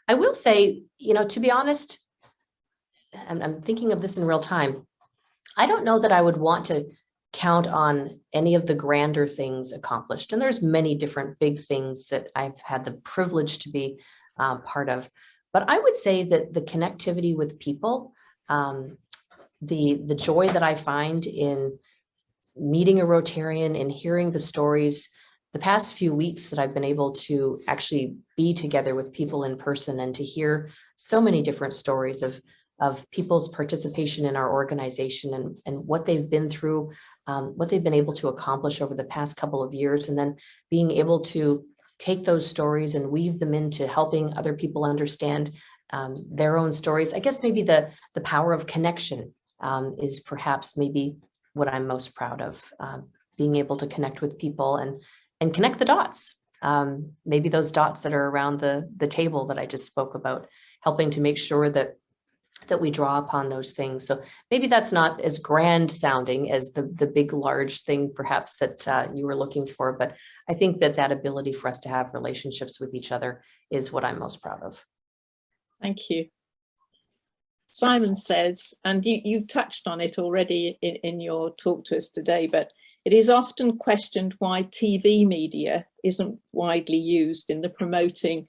I will say, you know, to be honest, I'm thinking of this in real time. I don't know that I would want to count on any of the grander things accomplished. And there's many different big things that I've had the privilege to be part of. But I would say that the connectivity with people, the joy that I find in meeting a Rotarian and hearing the stories, the past few weeks that I've been able to actually be together with people in person and to hear so many different stories of people's participation in our organization and what they've been through, what they've been able to accomplish over the past couple of years, and then being able to take those stories and weave them into helping other people understand their own stories. I guess maybe the power of connection is perhaps maybe what I'm most proud of, being able to connect with people and connect the dots. Maybe those dots that are around the table that I just spoke about, helping to make sure that we draw upon those things. So maybe that's not as grand sounding as the big, large thing perhaps that you were looking for, but I think that ability for us to have relationships with each other is what I'm most proud of. Thank you. Simon says, and you touched on it already in your talk to us today, but it is often questioned why TV media isn't widely used in the promoting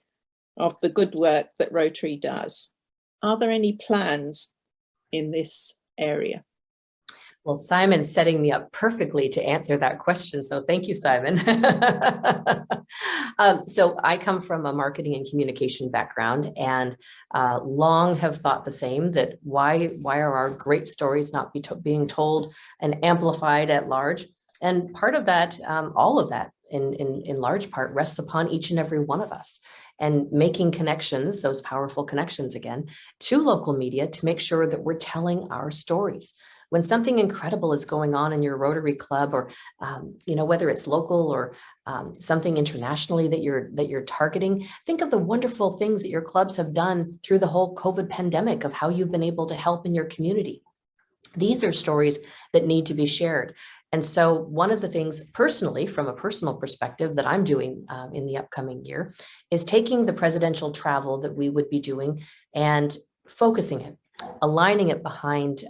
of the good work that Rotary does. Are there any plans in this area? Well, Simon's setting me up perfectly to answer that question. So thank you, Simon. So I come from a marketing and communication background and long have thought the same, that why are our great stories not being told and amplified at large? And part of that, all of that in large part rests upon each and every one of us, and making connections, those powerful connections again, to local media to make sure that we're telling our stories. When something incredible is going on in your Rotary Club, or you know, whether it's local or something internationally that you're targeting, think of the wonderful things that your clubs have done through the whole COVID pandemic, of how you've been able to help in your community. These are stories that need to be shared. And so one of the things personally, from a personal perspective, that I'm doing in the upcoming year is taking the presidential travel that we would be doing and focusing it, aligning it behind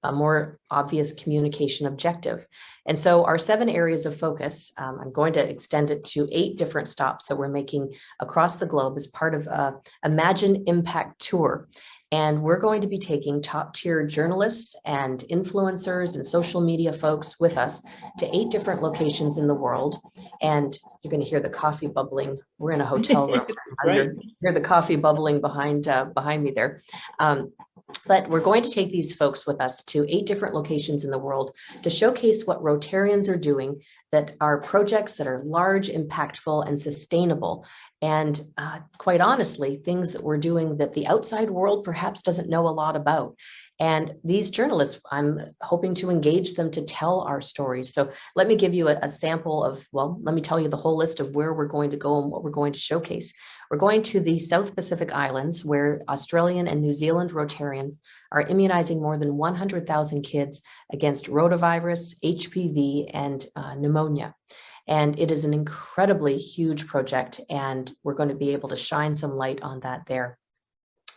a more obvious communication objective. And so our 7 areas of focus, I'm going to extend it to 8 different stops that we're making across the globe as part of a Imagine Impact Tour. And we're going to be taking top-tier journalists and influencers and social media folks with us to 8 different locations in the world. And you're going to hear the coffee bubbling. We're in a hotel room. Hear the coffee bubbling behind me there. But we're going to take these folks with us to 8 different locations in the world to showcase what Rotarians are doing, that are projects that are large, impactful, and sustainable. And quite honestly, things that we're doing that the outside world perhaps doesn't know a lot about. And these journalists, I'm hoping to engage them to tell our stories. So let me give you a sample of, well, let me tell you the whole list of where we're going to go and what we're going to showcase. We're going to the South Pacific Islands, where Australian and New Zealand Rotarians are immunizing more than 100,000 kids against rotavirus, HPV, and pneumonia. And it is an incredibly huge project, and we're going to be able to shine some light on that there.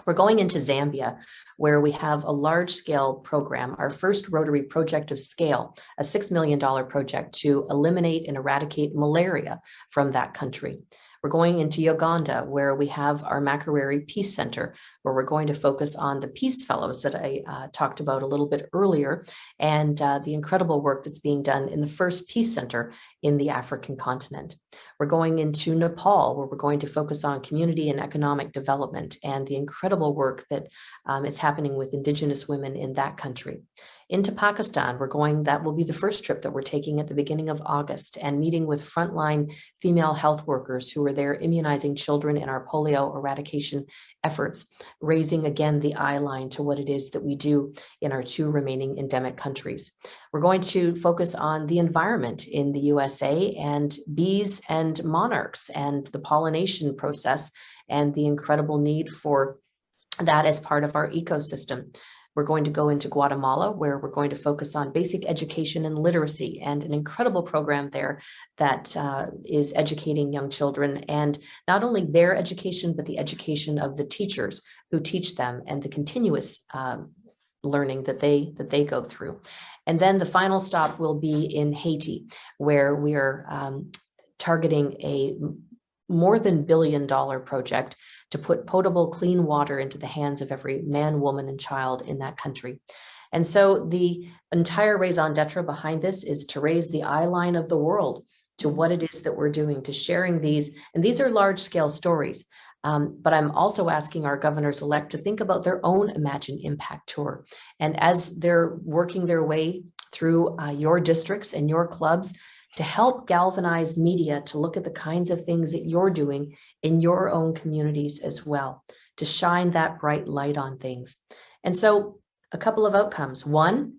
We're going into Zambia, where we have a large-scale program, our first Rotary project of scale, a $6 million project to eliminate and eradicate malaria from that country. We're going into Uganda, where we have our Makerere Peace Center, where we're going to focus on the Peace Fellows that I talked about a little bit earlier, and the incredible work that's being done in the first Peace Center in the African continent. We're going into Nepal, where we're going to focus on community and economic development and the incredible work that is happening with Indigenous women in that country. Into Pakistan, that will be the first trip that we're taking at the beginning of August, and meeting with frontline female health workers who are there immunizing children in our polio eradication efforts, raising again the eye line to what it is that we do in our 2 remaining endemic countries. We're going to focus on the environment in the USA and bees and monarchs and the pollination process and the incredible need for that as part of our ecosystem. We're going to go into Guatemala, where we're going to focus on basic education and literacy, and an incredible program there that is educating young children, and not only their education, but the education of the teachers who teach them, and the continuous learning that they go through. And then the final stop will be in Haiti, where we are targeting a more than $1 billion project to put potable, clean water into the hands of every man, woman, and child in that country. And so the entire raison d'etre behind this is to raise the eye line of the world to what it is that we're doing, to sharing these. And these are large-scale stories. But I'm also asking our governors-elect to think about their own Imagine Impact Tour. And as they're working their way through your districts and your clubs, to help galvanize media to look at the kinds of things that you're doing in your own communities as well, to shine that bright light on things. And so a couple of outcomes. One,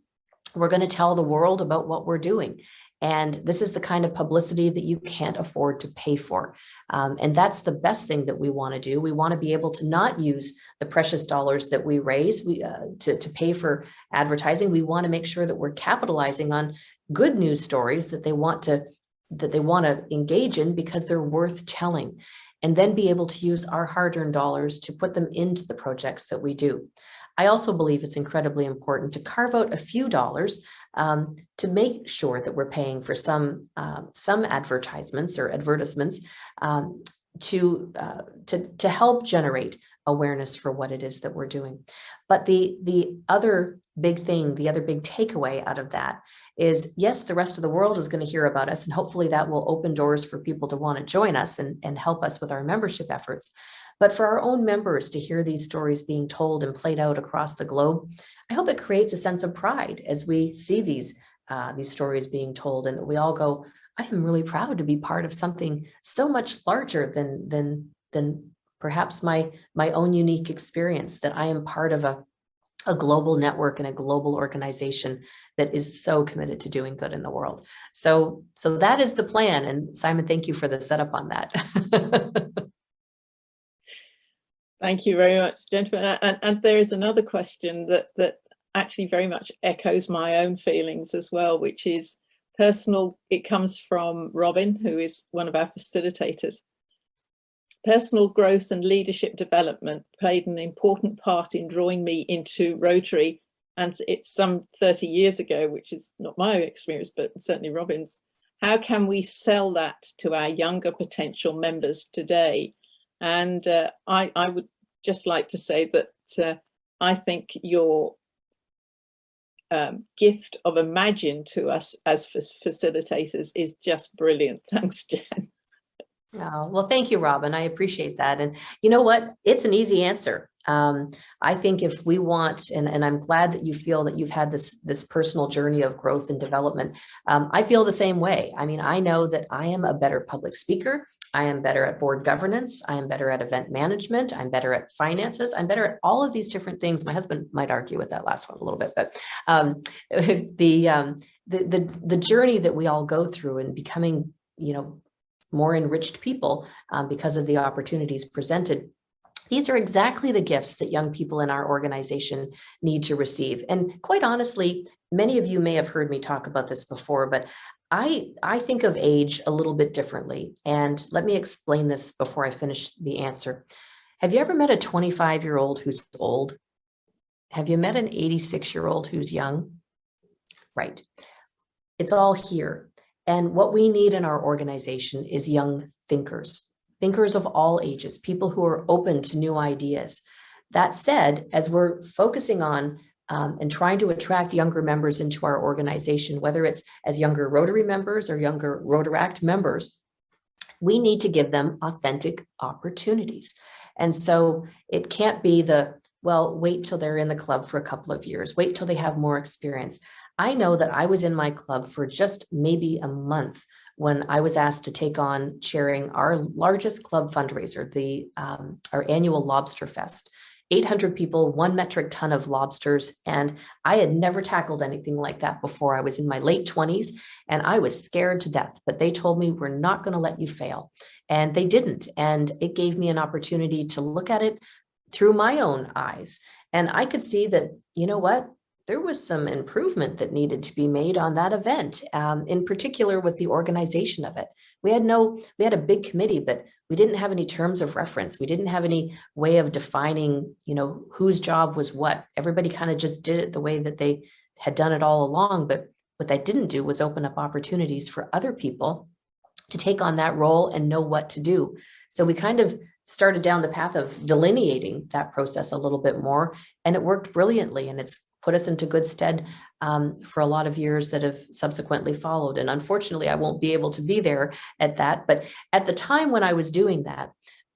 we're going to tell the world about what we're doing. And this is the kind of publicity that you can't afford to pay for. And that's the best thing that we want to do. We want to be able to not use the precious dollars that we raise to pay for advertising. We want to make sure that we're capitalizing on good news stories that they want to engage in because they're worth telling, and then be able to use our hard-earned dollars to put them into the projects that we do. I also believe it's incredibly important to carve out a few dollars to make sure that we're paying for some advertisements or advertisements to help generate awareness for what it is that we're doing. But the other big thing, the other big takeaway out of that is, yes, the rest of the world is going to hear about us, and hopefully that will open doors for people to want to join us and help us with our membership efforts. But for our own members to hear these stories being told and played out across the globe, I hope it creates a sense of pride as we see these stories being told, and that we all go, I am really proud to be part of something so much larger than perhaps my own unique experience, that I am part of a global network and a global organization that is so committed to doing good in the world. So that is the plan. And Simon, thank you for the setup on that. Thank you very much, gentlemen. And there is another question that actually very much echoes my own feelings as well, which is personal. It comes from Robin, who is one of our facilitators. Personal growth and leadership development played an important part in drawing me into Rotary, and it's some 30 years ago, which is not my experience, but certainly Robin's. How can we sell that to our younger potential members today? And I would just like to say that I think your gift of Imagine to us as facilitators is just brilliant. Thanks, Jen. Oh, well, thank you, Robin. I appreciate that. And you know what? It's an easy answer. I think if we want, and I'm glad that you feel that you've had this personal journey of growth and development. I feel the same way. I mean, I know that I am a better public speaker. I am better at board governance. I am better at event management. I'm better at finances. I'm better at all of these different things. My husband might argue with that last one a little bit, but the journey that we all go through in becoming, more enriched people because of the opportunities presented. These are exactly the gifts that young people in our organization need to receive. And quite honestly, many of you may have heard me talk about this before, but I think of age a little bit differently. And let me explain this before I finish the answer. Have you ever met a 25-year-old who's old? Have you met an 86-year-old who's young? Right. It's all here. And what we need in our organization is young thinkers, thinkers of all ages, people who are open to new ideas. That said, as we're focusing on and trying to attract younger members into our organization, whether it's as younger Rotary members or younger Rotaract members, we need to give them authentic opportunities. And so it can't be well, wait till they're in the club for a couple of years, wait till they have more experience. I know that I was in my club for just maybe a month when I was asked to take on chairing our largest club fundraiser, our annual Lobster Fest. 800 people, 1 metric ton of lobsters. And I had never tackled anything like that before. I was in my late 20s and I was scared to death, but they told me, we're not going to let you fail. And they didn't. And it gave me an opportunity to look at it through my own eyes. And I could see that, you know what? There was some improvement that needed to be made on that event, in particular with the organization of it. We had a big committee, but we didn't have any terms of reference. We didn't have any way of defining, whose job was what. Everybody kind of just did it the way that they had done it all along. But what that didn't do was open up opportunities for other people to take on that role and know what to do. So we kind of started down the path of delineating that process a little bit more, and it worked brilliantly. And it's put us into good stead for a lot of years that have subsequently followed. And unfortunately, I won't be able to be there at that. But at the time when I was doing that,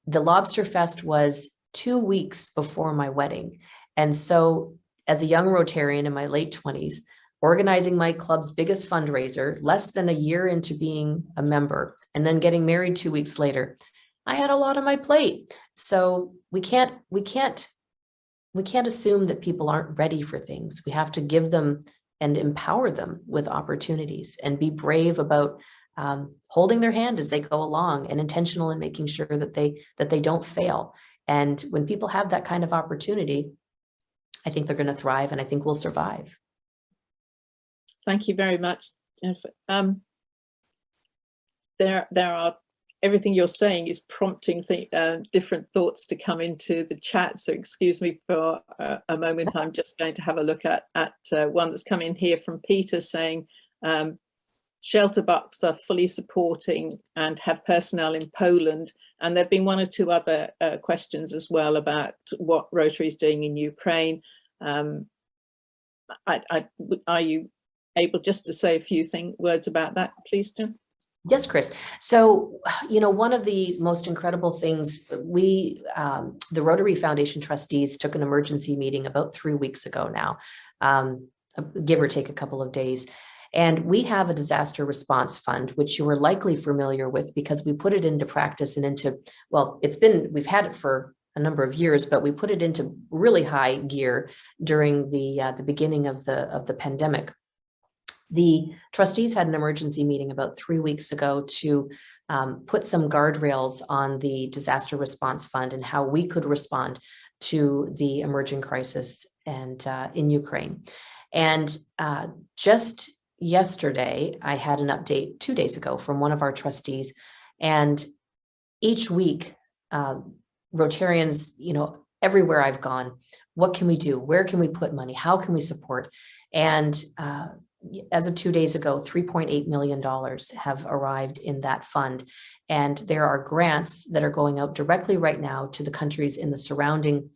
the Lobster Fest was 2 weeks before my wedding. And so as a young Rotarian in my late 20s, organizing my club's biggest fundraiser, less than a year into being a member, and then getting married 2 weeks later, I had a lot on my plate. So we can't assume that people aren't ready for things. We have to give them and empower them with opportunities and be brave about holding their hand as they go along and intentional in making sure that they don't fail. And when people have that kind of opportunity, I think they're going to thrive, and I think we'll survive. Thank you very much, Jennifer. There are everything you're saying is prompting different thoughts to come into the chat. So excuse me for a moment. I'm just going to have a look at one that's come in here from Peter saying, Shelter Box are fully supporting and have personnel in Poland. And there've been 1 or 2 other questions as well about what Rotary is doing in Ukraine. Are you able just to say a few words about that, please, Jen? Yes, Chris. So, one of the most incredible things, the Rotary Foundation trustees took an emergency meeting about 3 weeks ago now, give or take a couple of days. And we have a disaster response fund, which you are likely familiar with because we put it into practice and we've had it for a number of years, but we put it into really high gear during the beginning of the pandemic. The trustees had an emergency meeting about 3 weeks ago to put some guardrails on the disaster response fund and how we could respond to the emerging crisis and in Ukraine. And just yesterday, I had an update 2 days ago from one of our trustees. And each week, Rotarians, everywhere I've gone, what can we do? Where can we put money? How can we support? And as of 2 days ago, $3.8 million have arrived in that fund. And there are grants that are going out directly right now to the countries in the surrounding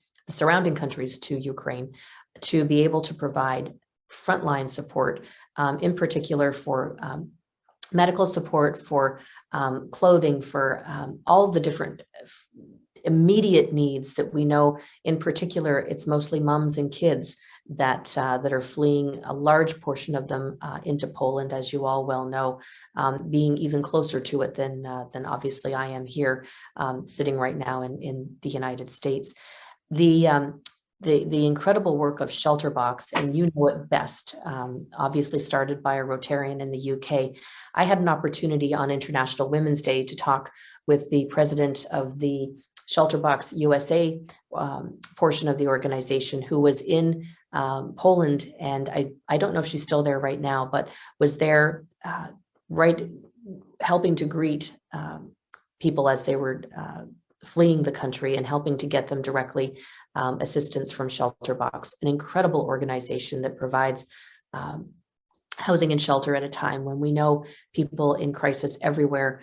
countries to Ukraine to be able to provide frontline support, in particular for medical support, for clothing, for all the different immediate needs that we know. In particular, it's mostly moms and kids that are fleeing, a large portion of them into Poland, as you all well know, being even closer to it than obviously I am here, sitting right now in the United States. The incredible work of Shelter Box, and you know it best, obviously started by a Rotarian in the UK. I had an opportunity on International Women's Day to talk with the president of the Shelter Box USA portion of the organization, who was in Poland, and I don't know if she's still there right now, but was there helping to greet people as they were fleeing the country and helping to get them directly assistance from Shelterbox, an incredible organization that provides housing and shelter at a time when we know people in crisis everywhere,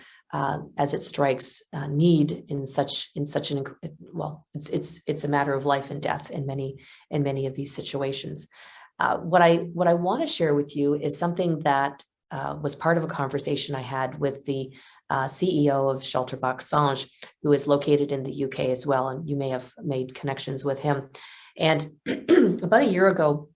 as it strikes, need in such an well, it's a matter of life and death in many of these situations. What I want to share with you is something that was part of a conversation I had with the CEO of Shelterbox, Sanj, who is located in the UK as well, and you may have made connections with him. And about a year ago,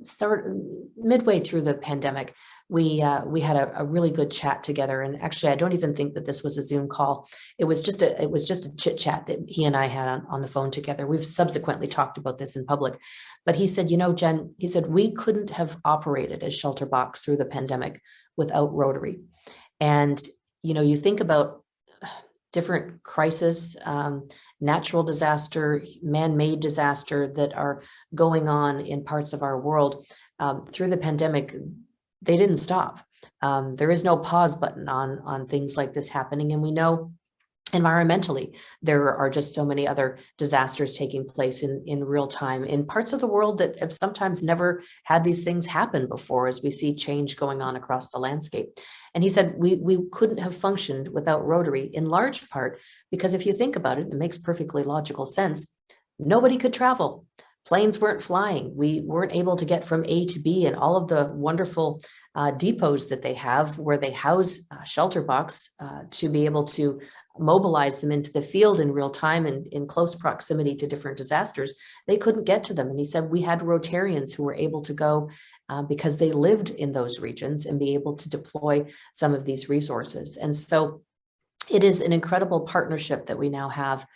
sort of midway through the pandemic, we had a really good chat together. And actually, I don't even think that this was a Zoom call. It was just a chit chat that he and I had on the phone together. We've subsequently talked about this in public, but he said, you know, Jen, he said, we couldn't have operated as Shelterbox through the pandemic without Rotary. And, you know, you think about different crises, natural disaster, man-made disaster that are going on in parts of our world. Through the pandemic, they didn't stop. There is no pause button on things like this happening. And we know environmentally, there are just so many other disasters taking place in real time in parts of the world that have sometimes never had these things happen before, as we see change going on across the landscape. And he said, we couldn't have functioned without Rotary, in large part because if you think about it, it makes perfectly logical sense. Nobody could travel. Planes weren't flying. We weren't able to get from A to B, and all of the wonderful depots that they have where they house Shelterbox to be able to mobilize them into the field in real time and in close proximity to different disasters. They couldn't get to them. And he said, we had Rotarians who were able to go because they lived in those regions and be able to deploy some of these resources. And so it is an incredible partnership that we now have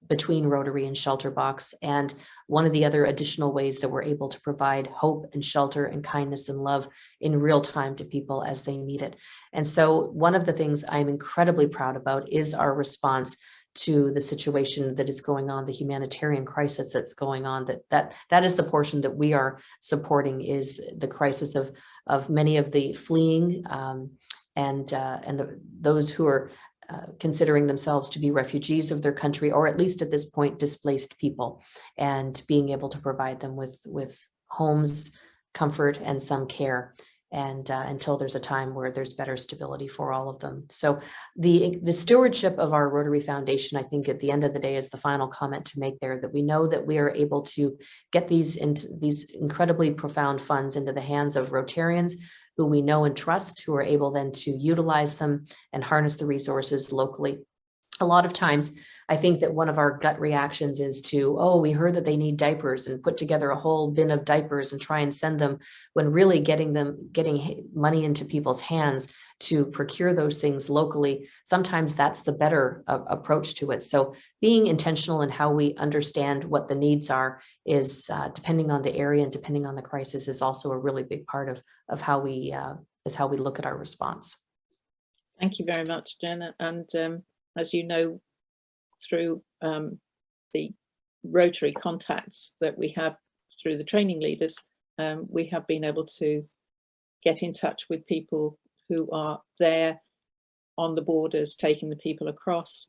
between Rotary and Shelterbox. And one of the other additional ways that we're able to provide hope and shelter and kindness and love in real time to people as they need it. And so one of the things I'm incredibly proud about is our response to the situation that is going on, the humanitarian crisis that's going on. That is the portion that we are supporting, is the crisis of many of the fleeing and those who are considering themselves to be refugees of their country, or at least at this point displaced people, and being able to provide them with homes, comfort, and some care, and until there's a time where there's better stability for all of them. So the stewardship of our Rotary Foundation, I think at the end of the day, is the final comment to make there, that we know that we are able to get these incredibly profound funds into the hands of Rotarians who we know and trust, who are able then to utilize them and harness the resources locally. A lot of times, I think that one of our gut reactions is to, oh, we heard that they need diapers, and put together a whole bin of diapers and try and send them, when really getting money into people's hands to procure those things locally, sometimes that's the better approach to it. So being intentional in how we understand what the needs are is, depending on the area and depending on the crisis, is also a really big part of how we look at our response. Thank you very much, Jenna. And as you know, through the Rotary contacts that we have through the training leaders, we have been able to get in touch with people who are there on the borders, taking the people across,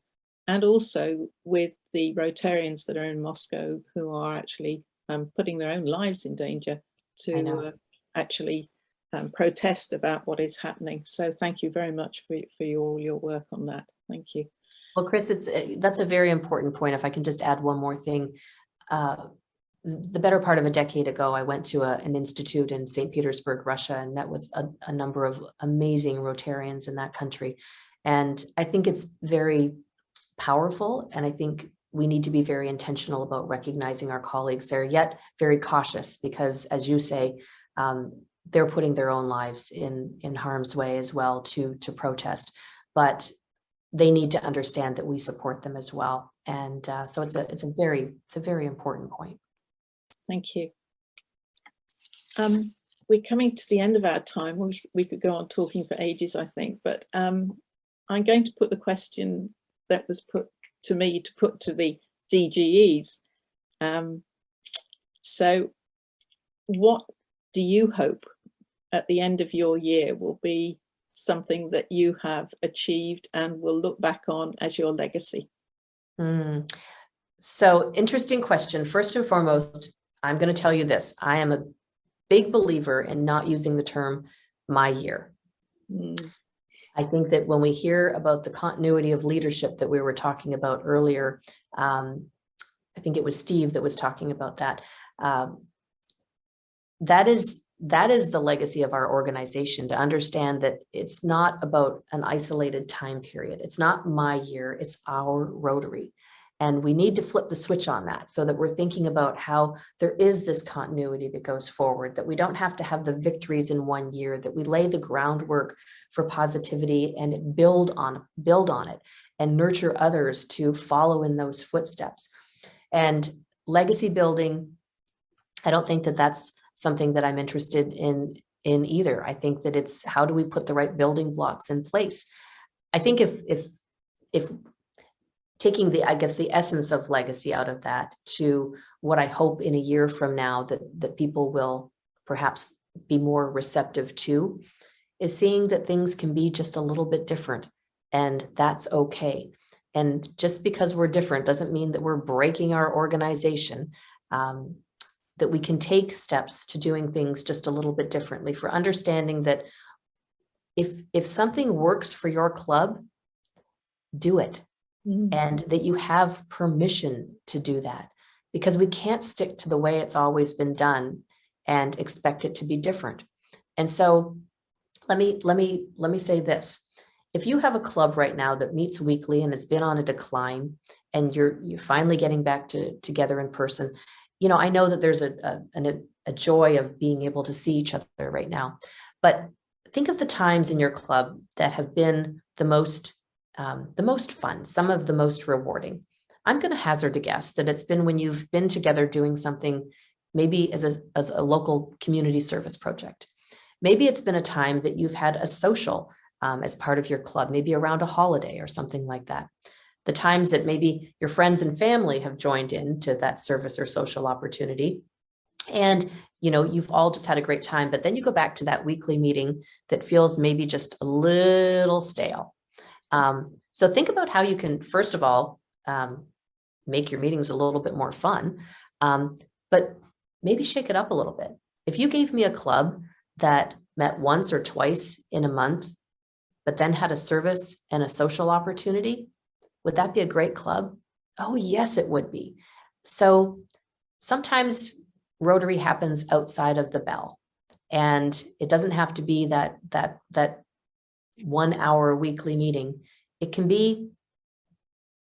and also with the Rotarians that are in Moscow, who are actually putting their own lives in danger to actually protest about what is happening. So thank you very much for all your work on that. Thank you. Well, Chris, that's a very important point. If I can just add one more thing. The better part of a decade ago, I went to an institute in St. Petersburg, Russia, and met with a number of amazing Rotarians in that country. And I think it's very powerful. And I think we need to be very intentional about recognizing our colleagues. They're yet very cautious because, as you say, they're putting their own lives in harm's way as well to protest. But they need to understand that we support them as well. And so it's a very important point. Thank you. We're coming to the end of our time. We could go on talking for ages, I think, but I'm going to put the question that was put to me to put to the DGEs. So what do you hope at the end of your year will be something that you have achieved and will look back on as your legacy? So interesting question. First and foremost, I'm going to tell you this. I am a big believer in not using the term my year. I think that when we hear about the continuity of leadership that we were talking about earlier, I think it was Steve that was talking about that. That is the legacy of our organization, to understand that it's not about an isolated time period. It's not my year, it's our Rotary. And we need to flip the switch on that, so that we're thinking about how there is this continuity that goes forward, that we don't have to have the victories in one year, that we lay the groundwork for positivity and build on it and nurture others to follow in those footsteps. And legacy building, I don't think that that's something that I'm interested in either. I think that it's, how do we put the right building blocks in place? I think if taking the, I guess, the essence of legacy out of that to what I hope in a year from now that people will perhaps be more receptive to, is seeing that things can be just a little bit different, and that's okay. And just because we're different doesn't mean that we're breaking our organization, that we can take steps to doing things just a little bit differently, for understanding that if something works for your club, do it. And that you have permission to do that, because we can't stick to the way it's always been done and expect it to be different. And so let me say this. If you have a club right now that meets weekly and it's been on a decline, and you're finally getting back together in person, you know, I know that there's a joy of being able to see each other right now, but think of the times in your club that have been the most fun, some of the most rewarding. I'm going to hazard a guess that it's been when you've been together doing something, maybe as a local community service project. Maybe it's been a time that you've had a social as part of your club, maybe around a holiday or something like that. The times that maybe your friends and family have joined in to that service or social opportunity. And, you know, you've all just had a great time, but then you go back to that weekly meeting that feels maybe just a little stale. So think about how you can, first of all, make your meetings a little bit more fun, but maybe shake it up a little bit. If you gave me a club that met once or twice in a month, but then had a service and a social opportunity, would that be a great club? Oh, yes, it would be. So sometimes Rotary happens outside of the bell, and it doesn't have to be that 1 hour weekly meeting. It can be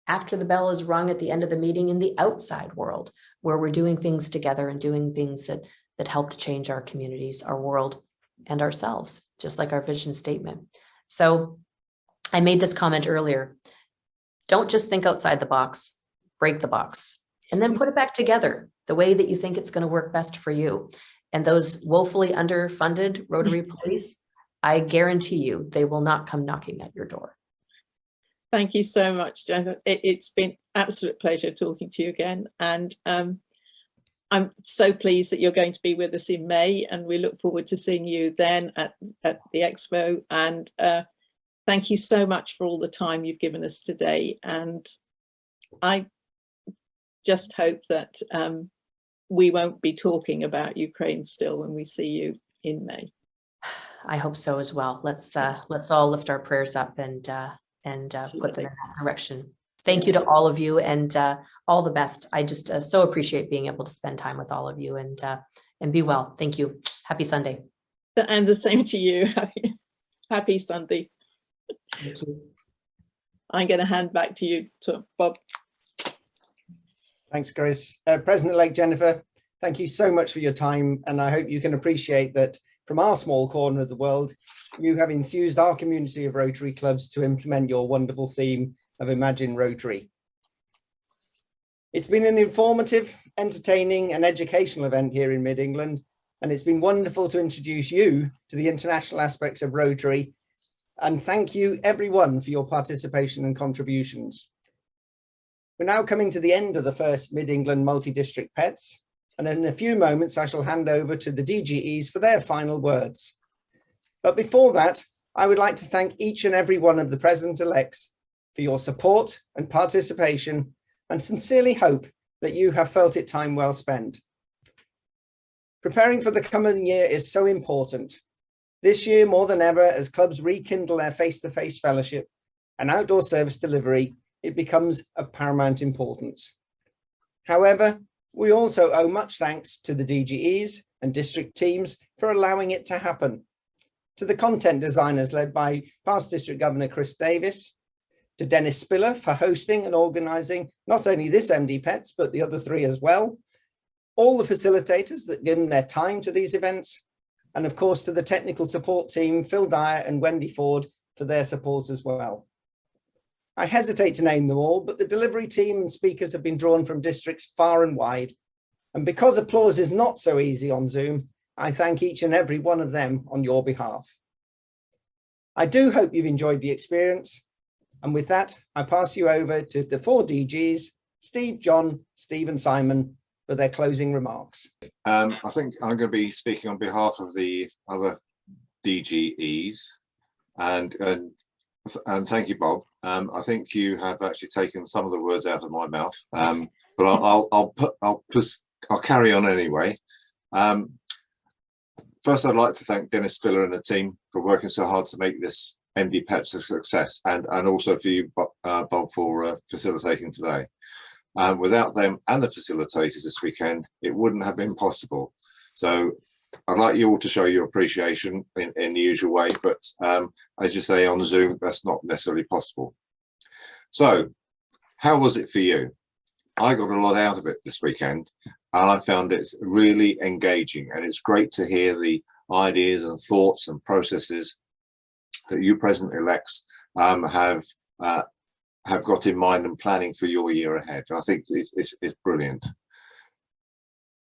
after the bell is rung at the end of the meeting in the outside world, where we're doing things together and doing things that help to change our communities, our world, and ourselves, just like our vision statement. So I made this comment earlier. Don't just think outside the box, break the box, and then put it back together the way that you think it's going to work best for you. And those woefully underfunded Rotary police, I guarantee you, they will not come knocking at your door. Thank you so much, Jennifer. It's been absolute pleasure talking to you again. And I'm so pleased that you're going to be with us in May, and we look forward to seeing you then at the Expo. And thank you so much for all the time you've given us today. And I just hope that we won't be talking about Ukraine still when we see you in May. I hope so as well. Let's all lift our prayers up and put them in that direction. Thank you to all of you, and all the best. I just so appreciate being able to spend time with all of you, and be well. Thank you. Happy Sunday. And the same to you. Happy Sunday. Thank you. I'm going to hand back to you, to Bob. Thanks, Chris. President-elect Jennifer, thank you so much for your time, and I hope you can appreciate that from our small corner of the world, you have enthused our community of Rotary clubs to implement your wonderful theme of Imagine Rotary. It's been an informative, entertaining and educational event here in Mid-England, and it's been wonderful to introduce you to the international aspects of Rotary, and thank you everyone for your participation and contributions. We're now coming to the end of the first Mid-England multi-district PETS, and in a few moments I shall hand over to the DGEs for their final words. But before that, I would like to thank each and every one of the president-elects for your support and participation, and sincerely hope that you have felt it time well spent. Preparing for the coming year is so important. This year, more than ever, as clubs rekindle their face-to-face fellowship and outdoor service delivery, it becomes of paramount importance. However, we also owe much thanks to the DGEs and district teams for allowing it to happen, to the content designers led by past District Governor Chris Davis, to Dennis Spiller for hosting and organising not only this MD Pets, but the other three as well, all the facilitators that give their time to these events, and of course to the technical support team, Phil Dyer and Wendy Ford, for their support as well. I hesitate to name them all, but the delivery team and speakers have been drawn from districts far and wide. And because applause is not so easy on Zoom, I thank each and every one of them on your behalf. I do hope you've enjoyed the experience. And with that, I pass you over to the 4 DGs, Steve, John, Steve and Simon, for their closing remarks. I think I'm going to be speaking on behalf of the other DGEs, and thank you, Bob. I think you have actually taken some of the words out of my mouth, but I'll carry on anyway. First, I'd like to thank Dennis Spiller and the team for working so hard to make this MD Pets a success, and also for you, Bob, for facilitating today. Without them and the facilitators this weekend, it wouldn't have been possible. So I'd like you all to show your appreciation in the usual way, but as you say, on Zoom, that's not necessarily possible. So how was it for you? I got a lot out of it this weekend, and I found it really engaging, and it's great to hear the ideas and thoughts and processes that you president-elects have got in mind and planning for your year ahead. I think it's brilliant.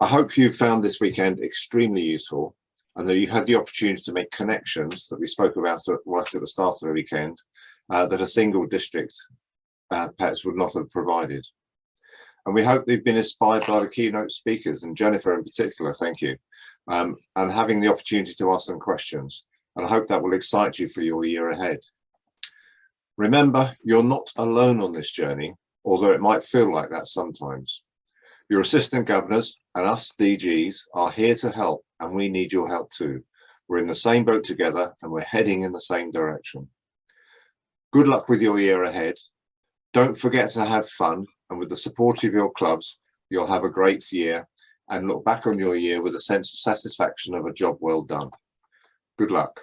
I hope you found this weekend extremely useful, and that you had the opportunity to make connections that we spoke about right at the start of the weekend that a single district pets would not have provided. And we hope they've been inspired by the keynote speakers, and Jennifer in particular, thank you, and having the opportunity to ask them questions. And I hope that will excite you for your year ahead. Remember, you're not alone on this journey, although it might feel like that sometimes. Your assistant governors and us DGs are here to help, and we need your help too. We're in the same boat together, and we're heading in the same direction. Good luck with your year ahead. Don't forget to have fun, and with the support of your clubs, you'll have a great year and look back on your year with a sense of satisfaction of a job well done. Good luck.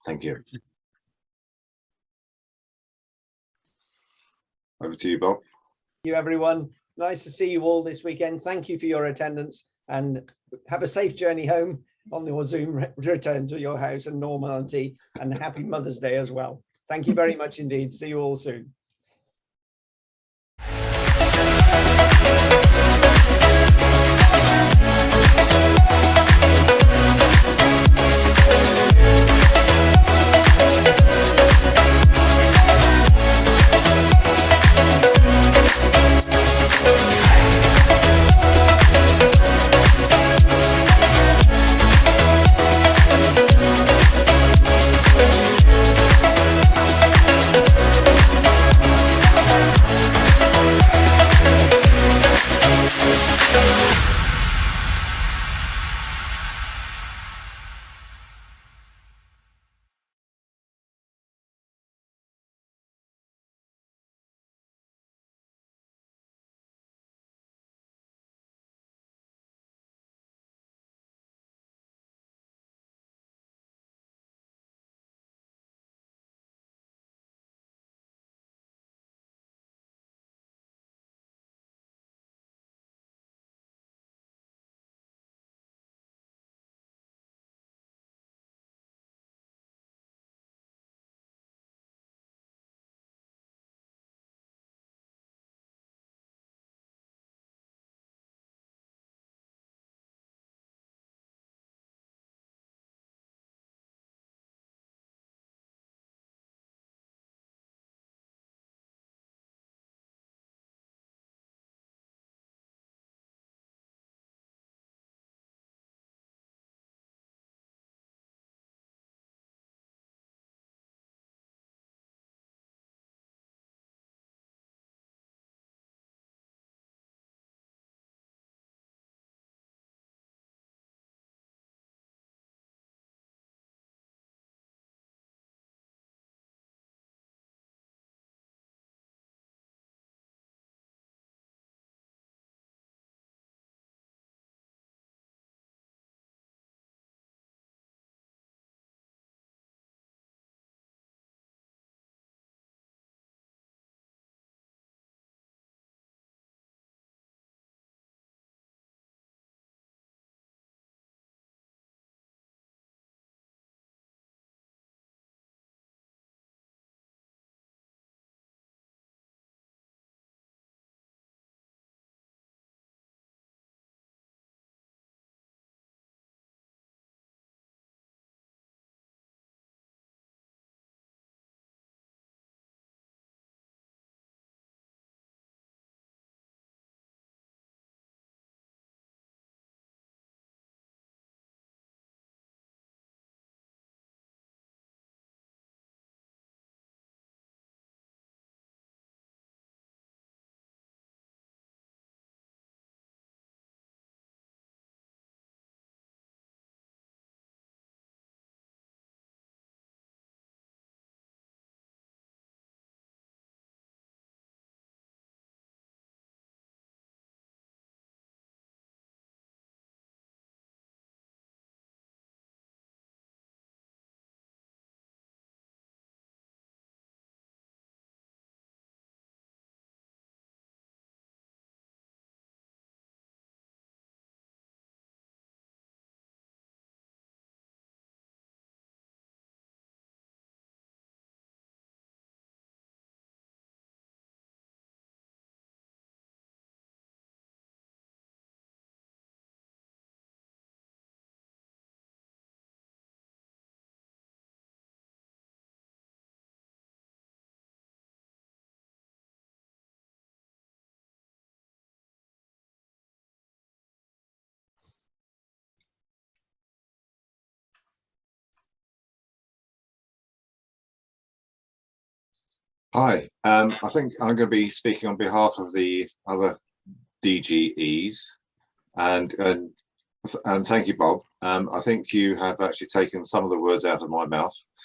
Thank you. Over to you, Bob. Thank you, everyone. Nice to see you all this weekend. Thank you for your attendance, and have a safe journey home on your Zoom return to your house and normality, and happy Mother's Day as well. Thank you very much indeed. See you all soon. Hi, I think I'm going to be speaking on behalf of the other DGEs, and thank you, Bob. I think you have actually taken some of the words out of my mouth.